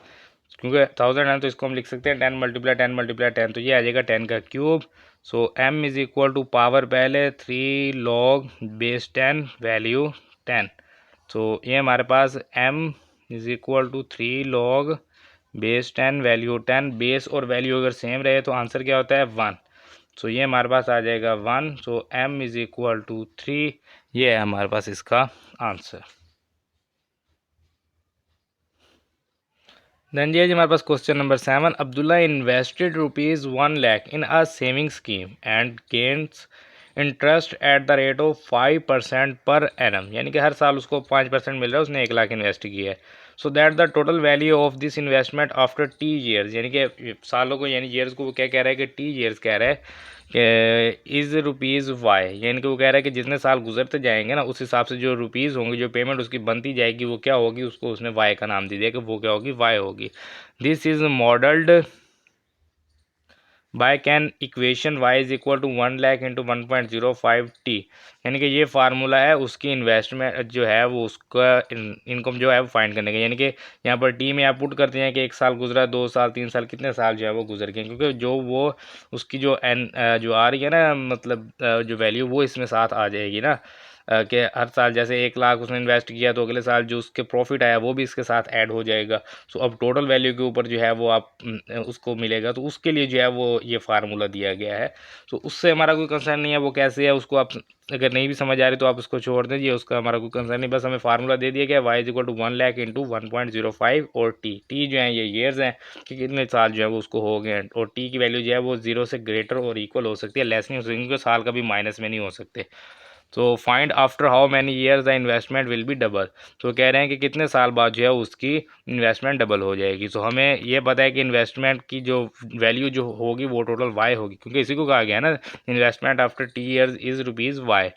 [SPEAKER 1] क्योंकि 1000 है तो इसको हम लिख सकते हैं 10 × 10 तो ये आ जाएगा 10 का cube. So m is equal to power पहले 3 log बेस 10 वैल्यू 10, तो ये हमारे पास m is equal to 3 log base 10 value 10, base और वैल्यू अगर सेम रहे तो आंसर क्या होता है 1, सो ये हमारे पास आ जाएगा 1, सो m इज इक्वल टू 3, ये है हमारे पास इसका आंसर। देन जी हमारे पास question number 7, Abdullah invested ₹1 lakh in a saving scheme and gains interest at the rate of 5% per annum, यानी कि हर साल उसको 5% मिल रहा है, उसने 1 लाख इन्वेस्ट किया है। So that the total value of this investment after t years, यानी कि सालों को यानी ईयर्स को वो क्या कह रहा है कि टी ईयर्स कह रहा है कि इज़ ₹वाई, यानी कि वो कह रहा है कि जितने साल गुजरते जाएंगे ना उस हिसाब से जो रुपीज़ होंगे, जो पेमेंट उसकी बनती जाएगी वो क्या होगी, उसको उसने वाई का नाम दे दिया कि वो क्या होगी, वाई होगी। This is modelled by can equation y is equal to 1 lakh into 1.05 t, यानी कि ये फार्मूला है उसकी इन्वेस्टमेंट जो है वो उसका इनकम जो है वो फाइंड करने का, यानी कि यहाँ पर टी में आप पुट करते हैं कि 1 साल गुजरा, 2 साल, 3 साल, कितने साल जो है वो गुजर गए, क्योंकि जो वो उसकी जो एन जो आ रही है ना, मतलब जो वैल्यू वो इसमें साथ आ जाएगी ना, कि हर साल जैसे 1 लाख उसने इन्वेस्ट किया तो अगले साल जो उसके प्रॉफिट आया वो भी इसके साथ ऐड हो जाएगा। सो अब टोटल वैल्यू के ऊपर जो है वो आप उसको मिलेगा, तो उसके लिए जो है वो ये फार्मूला दिया गया है। तो उससे हमारा कोई कंसर्न नहीं है, वो कैसे है उसको आप अगर नहीं भी समझ आ रही तो आप उसको छोड़ दीजिए, उसका हमारा कोई कंसर्न नहीं, बस हमें फार्मूला दे दिया गया y is equal to 1 lakh into 1.05 और टी जो है ये ईयर्स हैं कि कितने साल जो है वो उसको हो गए, और टी की वैल्यू जो है वो 0 से ग्रेटर और इक्वल हो सकती है, लेस नहीं हो सकती, क्योंकि साल का भी माइनस में नहीं हो सकते। तो find after how many years the investment will be double, तो कह रहे हैं कि कितने साल बाद जो है उसकी इन्वेस्टमेंट डबल हो जाएगी। तो हमें ये पता है कि इन्वेस्टमेंट की जो वैल्यू जो होगी वो टोटल वाई होगी, क्योंकि इसी को कहा गया है ना investment after t years is ₹y.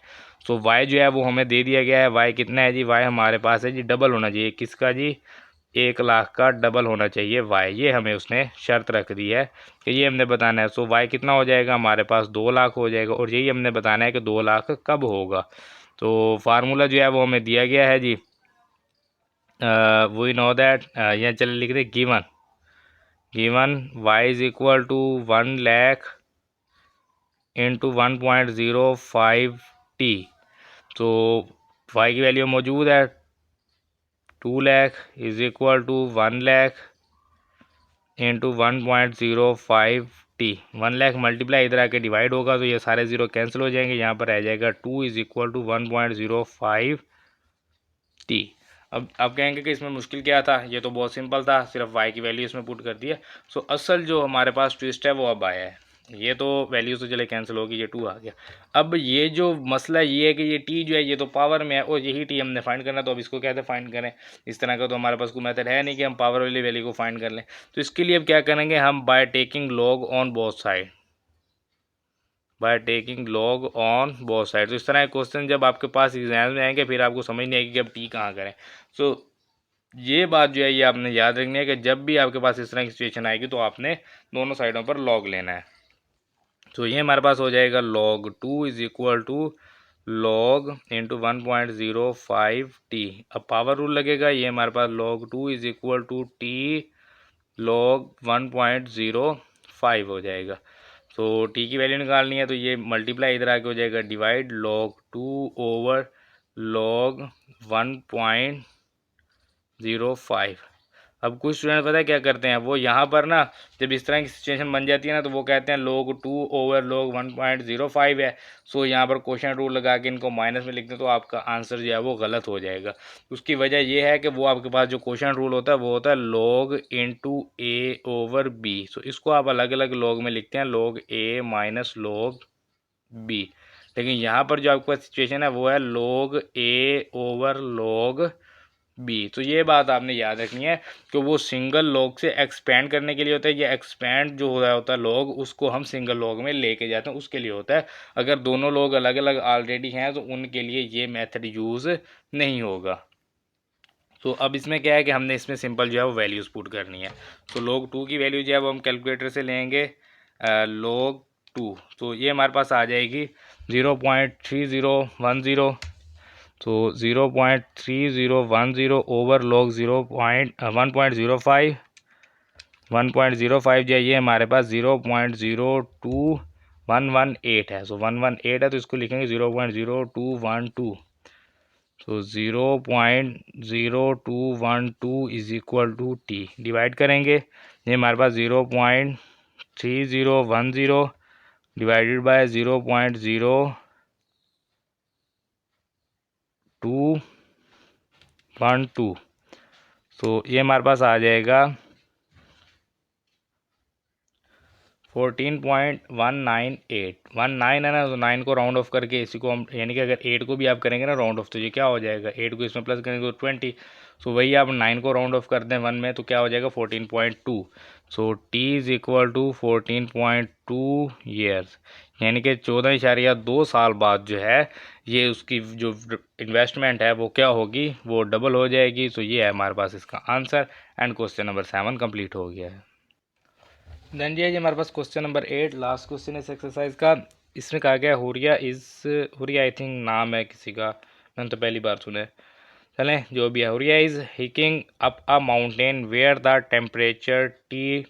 [SPEAKER 1] So y जो है वो हमें दे दिया गया है, वाई कितना है जी, वाई हमारे पास है जी डबल होना चाहिए, किसका जी, 1 लाख का डबल होना चाहिए वाई, ये हमें उसने शर्त रख दी है कि ये हमने बताना है। सो वाई कितना हो जाएगा हमारे पास, 2 लाख हो जाएगा, और यही हमने बताना है कि 2 लाख कब होगा। तो फार्मूला जो है वो हमें दिया गया है जी, वी नो दैट, यहाँ चले लिख दे given y is equal to 1 lakh into 1.05 t, तो वाई की वैल्यू मौजूद है 2 lakh is equal to 1 lakh into 1.05 t, 1 lakh multiply इधर आके डिवाइड होगा तो ये सारे ज़ीरो कैंसिल हो जाएंगे, यहाँ पर रह जाएगा 2 इज इक्वल टू 1.05 टी। अब कहेंगे कि इसमें मुश्किल क्या था, ये तो बहुत सिंपल था, सिर्फ वाई की वैल्यू इसमें पुट कर दिया। सो असल जो हमारे पास ट्विस्ट है वो अब आया है, ये तो वैल्यू तो चले कैंसिल होगी, ये 2 आ गया। अब ये जो मसला ये है कि ये टी जो है ये तो पावर में है और यही टी हमने फाइंड करना, तो अब इसको कैसे फाइंड करें, इस तरह का तो हमारे पास कोई मेथड है नहीं कि हम पावर वाली वैल्यू को फाइंड कर लें। तो इसके लिए अब क्या करेंगे हम, bye taking log on both side, bye taking log on both side. तो इस तरह के क्वेश्चन जब आपके पास एग्जाम में आएंगे फिर आपको समझ नहीं आएगी कि अब टी कहाँ करें। सो ये बात जो है ये आपने याद रखनी है कि जब भी आपके पास इस तरह की सिचुएशन आएगी तो आपने दोनों साइडों पर लॉग लेना है। तो ये हमारे पास हो जाएगा log 2 is equal to log into 1.05 t, अब पावर रूल लगेगा, ये हमारे पास log 2 is equal to t log 1.05 हो जाएगा। तो टी की वैल्यू निकालनी है तो ये मल्टीप्लाई इधर आके हो जाएगा डिवाइड log 2 ओवर log 1.05। अब कुछ स्टूडेंट पता है क्या करते हैं, वो यहाँ पर ना जब इस तरह की सिचुएशन बन जाती है ना तो वो कहते हैं log 2 ओवर log 1.05 है, सो यहाँ पर क्वेश्चन रूल लगा के इनको माइनस में लिखते हैं तो आपका आंसर जो है वो गलत हो जाएगा। उसकी वजह ये है कि वो आपके पास जो क्वेश्चन रूल होता है वो होता है log इंटू ए ओवर बी, सो इसको आप अलग अलग log में लिखते हैं log a minus log b, लेकिन यहाँ पर जो आपके पास सिचुएशन है वो है log a over log b. तो ये बात आपने याद रखनी है कि वो सिंगल लॉग से एक्सपेंड करने के लिए होता है, ये एक्सपेंड जो हो रहा होता है लॉग उसको हम सिंगल लॉग में लेके जाते हैं उसके लिए होता है। अगर दोनों लोग अलग अलग ऑलरेडी हैं तो उनके लिए ये मेथड यूज़ नहीं होगा। तो अब इसमें क्या है कि हमने इसमें सिंपल जो है वो वैल्यूज़ पुट करनी है। तो log 2 की वैल्यू जो है वो हम कैलकुलेटर से लेंगे log 2, तो ये हमारे पास आ जाएगी 0.3010। तो 0.3010 ओवर log 1.05 1.05 जो है ये हमारे पास 0.02118 है। सो 118 है तो इसको लिखेंगे 0.0212। तो 0.0212 is equal to t, divide करेंगे, ये हमारे पास 0.3010 डिवाइडेड बाय 0.0212। तो ये हमारे पास आ जाएगा 14.198 है ना। तो 9 को राउंड ऑफ करके इसी को हम, यानी कि अगर 8 को भी आप करेंगे ना राउंड ऑफ, तो ये क्या हो जाएगा, 8 को इसमें प्लस करेंगे तो 20। सो वही आप 9 को राउंड ऑफ कर दें 1 में तो क्या हो जाएगा 14.2। So T is equal to 14.2 years, यानी कि 14.2 साल बाद जो है ये उसकी जो इन्वेस्टमेंट है वो क्या होगी, वो डबल हो जाएगी। सो ये है हमारे पास इसका answer, and question number 7 complete हो गया है। देन जी हमारे पास क्वेश्चन नंबर 8, लास्ट क्वेश्चन इस एक्सरसाइज का। इसमें कहा गया हुरिया आई थिंक नाम है किसी का, मैंने तो पहली बार सुना है। चलें जो भी है, हुरिया is hiking up a mountain where the temperature T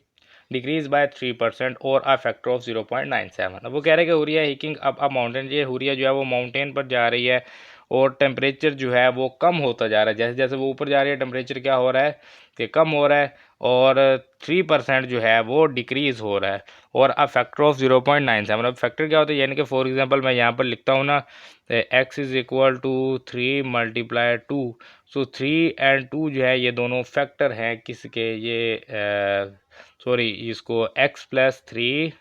[SPEAKER 1] decreases by 3% और अ फैक्टर ऑफ 0.97। अब वो कह रहे हैं कि हुरिया हिकिंग अप अ माउंटेन, ये हुरिया जो है वो माउंटेन पर जा रही है और टेम्परेचर जो है वो कम होता जा रहा है। जैसे जैसे वो ऊपर जा रही है टेम्परेचर क्या हो रहा है कि कम हो रहा है, और 3% जो है वो डिक्रीज़ हो रहा है, और अब फैक्टर ऑफ 0.97। अब फैक्टर क्या होता है, यानी कि फॉर एग्जांपल मैं यहाँ पर लिखता हूँ ना, x is equal to 3 multiply 2। So 3 and 2 जो है ये दोनों फैक्टर हैं किसके, ये सॉरी इसको x+3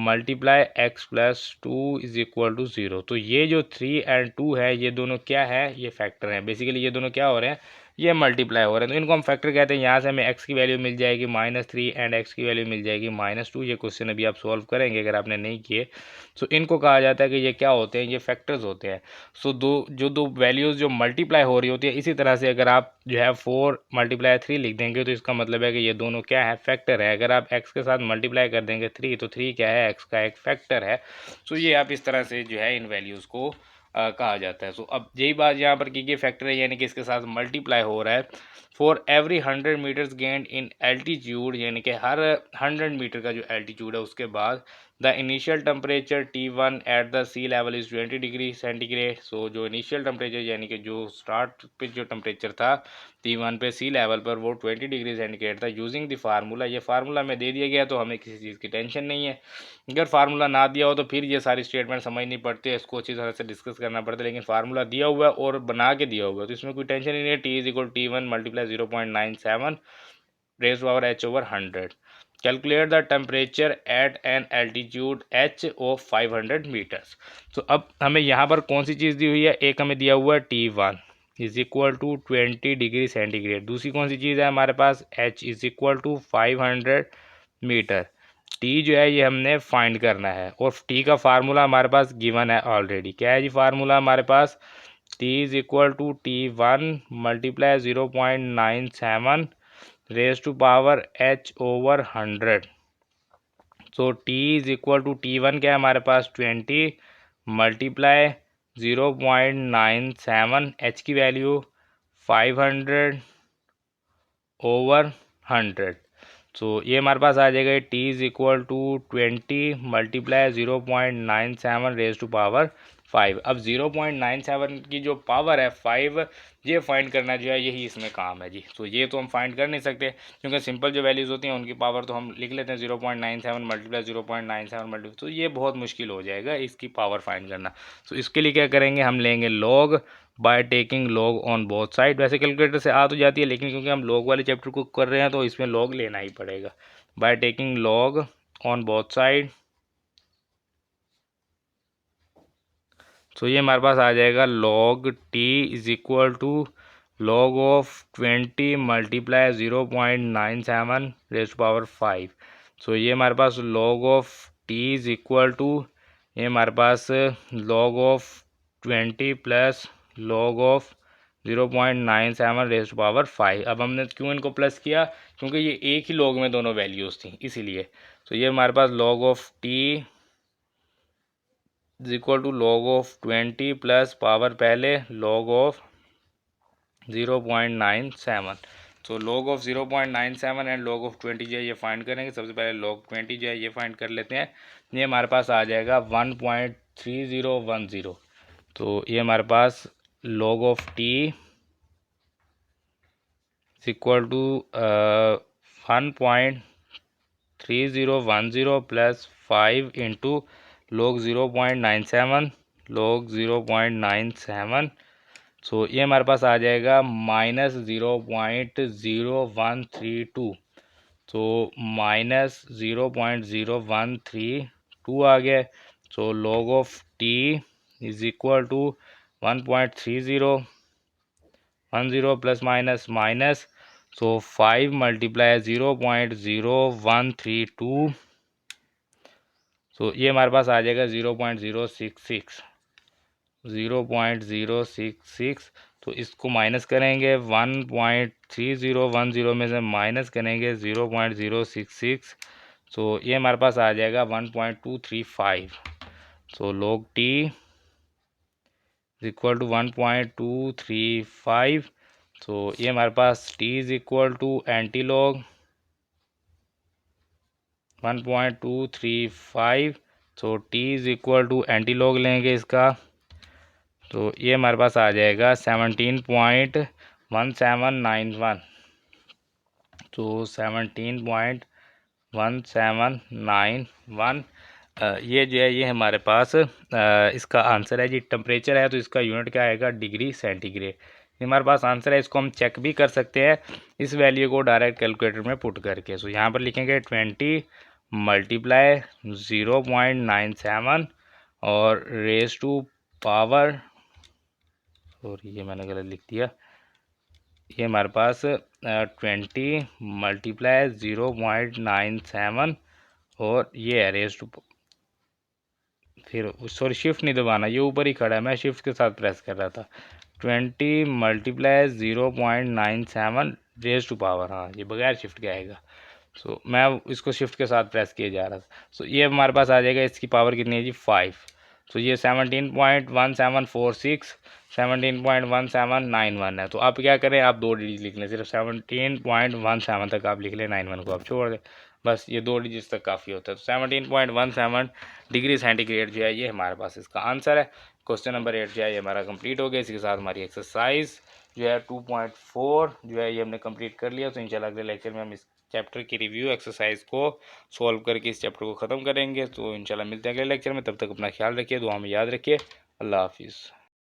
[SPEAKER 1] multiply x+2 is equal to 0। तो ये जो 3 एंड 2 है ये दोनों क्या है, ये फैक्टर हैं। बेसिकली ये दोनों क्या हो रहे हैं, ये मल्टीप्लाई हो रहे हैं, तो इनको हम फैक्टर कहते हैं। यहाँ से हमें x की वैल्यू मिल जाएगी -3 एंड x की वैल्यू मिल जाएगी -2। ये क्वेश्चन अभी आप सॉल्व करेंगे अगर आपने नहीं किए। सो इनको कहा जाता है कि ये क्या होते हैं, ये फैक्टर्स होते हैं। सो दो वैल्यूज़ जो मल्टीप्लाई हो रही होती है, इसी तरह से अगर आप जो है 4 × 3 लिख देंगे तो इसका मतलब है कि ये दोनों क्या है, फैक्टर है। अगर आप x के साथ मल्टीप्लाई कर देंगे 3 तो 3 क्या है, x का एक फैक्टर है। सो ये आप इस तरह से जो है इन वैल्यूज़ को कहा जाता है। सो अब यही बात यहाँ पर की फैक्टर है, यानी कि इसके साथ मल्टीप्लाई हो रहा है। For every 100 metres gained in altitude, यानी कि हर 100 मीटर का जो एल्टीट्यूड है उसके बाद the initial temperature T1 at the sea level is 20 degree centigrade. So जो इनिशियल टेम्परेचर यानी कि जो स्टार्ट पे जो टेम्परेचर था T1 पे सी लेवल पर वो 20 डिग्री सेंटीग्रेड था। यूजिंग द फार्मूला, ये फार्मूला में दे दिया गया तो हमें किसी चीज़ की टेंशन नहीं है। अगर फार्मूला ना दिया हो तो फिर ये सारी स्टेटमेंट समझनी पड़ती है, इसको अच्छी तरह से डिस्कस करना पड़ता है। लेकिन फार्मूला दिया हुआ है और बना के दिया हुआ है तो इसमें कोई टेंशन ही नहीं है। T is equal T1 multiply 0.97 raise power h/100। Calculate the temperature at an altitude h of 500 metres. तो अब हमें यहाँ पर कौन सी चीज़ दी हुई है, एक हमें दिया हुआ है T1 is equal to 20 degree centigrade. दूसरी कौन सी चीज़ है हमारे पास, h is equal to 500 metre. T जो है ये हमने फाइंड करना है, और टी का फार्मूला हमारे पास गिवन है ऑलरेडी। क्या है जी फार्मूला हमारे पास, T is equal to T1 multiply 0.97 raise to power h/100। So T is equal to T1 क्या है हमारे पास 20 मल्टीप्लाई 0.97, h की वैल्यू 500/100। सो ये हमारे पास आ जाएगा T is equal to 20 multiply 0.97 raise to power 5। अब 0.97 की जो पावर है 5, ये फाइंड करना जो है यही इसमें काम है जी। तो ये तो हम फाइंड कर नहीं सकते क्योंकि सिंपल जो वैल्यूज़ होती हैं उनकी पावर तो हम लिख लेते हैं 0.97 मल्टीप्लाई 0.97 मल्टीप्लाई, तो ये बहुत मुश्किल हो जाएगा इसकी पावर फाइंड करना। तो इसके लिए क्या करेंगे, हम लेंगे log bye taking log on both side. वैसे कैलकुलेटर से आ तो जाती है लेकिन क्योंकि हम लॉग वाले चैप्टर को कर रहे हैं तो इसमें लॉग लेना ही पड़ेगा। By taking log on both side, तो ये हमारे पास आ जाएगा log T is equal to log of 20 multiply 0.97 raise to power 5। So ये हमारे पास log of T is equal to, ये हमारे पास log of 20 plus log of 0.97 raise to power 5। अब हमने क्यों इनको प्लस किया, क्योंकि ये एक ही लॉग में दोनों वैल्यूज़ थी इसीलिए। तो ये हमारे पास log of T is equal to log of 20 plus power पहले log ऑफ 0.97। तो log of 0.97 and log of 20 जो है ये फाइंड करेंगे। सबसे पहले log 20 जो है ये फाइंड कर लेते हैं। ये हमारे पास आ जाएगा 1.3010। तो ये हमारे पास log of T is equal to 1.3010 plus 5 into log 0.97 log 0.97। सो ये हमारे पास आ जाएगा -0.0132। तो -0.0132 आ गया। So log of T is equal to 1.3010 plus minus minus. So 5 multiply 0.0132। So ये हमारे पास आ जाएगा 0.066। तो इसको माइनस करेंगे 1.3010 में से माइनस करेंगे 0.066। सो ये हमारे पास आ जाएगा 1.235। So log T is equal to 1.235। So ये हमारे पास T is equal to anti log 1.235। So T is equal to anti log लेंगे इसका। तो ये हमारे पास आ जाएगा 17.1791। तो 17.1791। ये जो है ये हमारे पास इसका आंसर है जी। टेम्परेचर है तो इसका यूनिट क्या आएगा, डिग्री सेंटीग्रेड। ये हमारे पास आंसर है। इसको हम चेक भी कर सकते हैं इस वैल्यू को डायरेक्ट कैलकुलेटर में पुट करके। सो यहाँ पर लिखेंगे 20 मल्टीप्लाई 0.97 और रेज टू पावर, सॉरी ये मैंने गलत लिख दिया। ये हमारे पास 20 मल्टीप्लाई 0.97 और ये है रेज टू, फिर सॉरी शिफ्ट नहीं दबाना, ये ऊपर ही खड़ा है, मैं शिफ्ट के साथ प्रेस कर रहा था। 20 मल्टीप्लाई 0.97 रेज टू पावर, हाँ ये बगैर शिफ्ट के आएगा। सो मैं इसको शिफ्ट के साथ प्रेस किए जा रहा था। सो ये हमारे पास आ जाएगा, इसकी पावर कितनी है जी 5। तो ये 17.1746 17.1791 है। तो आप क्या करें, आप दो डिजिट लिख लें, सिर्फ 17.17 तक आप लिख लें, 91 को आप छोड़ दें, बस ये दो डिजिट तक काफ़ी होता है। तो 17.17 डिग्री सेंटीग्रेड जो है ये हमारे पास इसका आंसर है। क्वेश्चन नंबर 8 जो है ये हमारा कंप्लीट हो गया। इसके साथ हमारी एक्सरसाइज जो है 2.4 जो है ये हमने कंप्लीट कर लिया। तो इंशाल्लाह अगले लेक्चर में हम इस चैप्टर की रिव्यू एक्सरसाइज को सॉल्व करके इस चैप्टर को ख़त्म करेंगे। तो इंशाल्लाह मिलते हैं अगले लेक्चर में, तब तक अपना ख्याल रखिए, दुआ में याद रखिए। अल्लाह हाफिज़।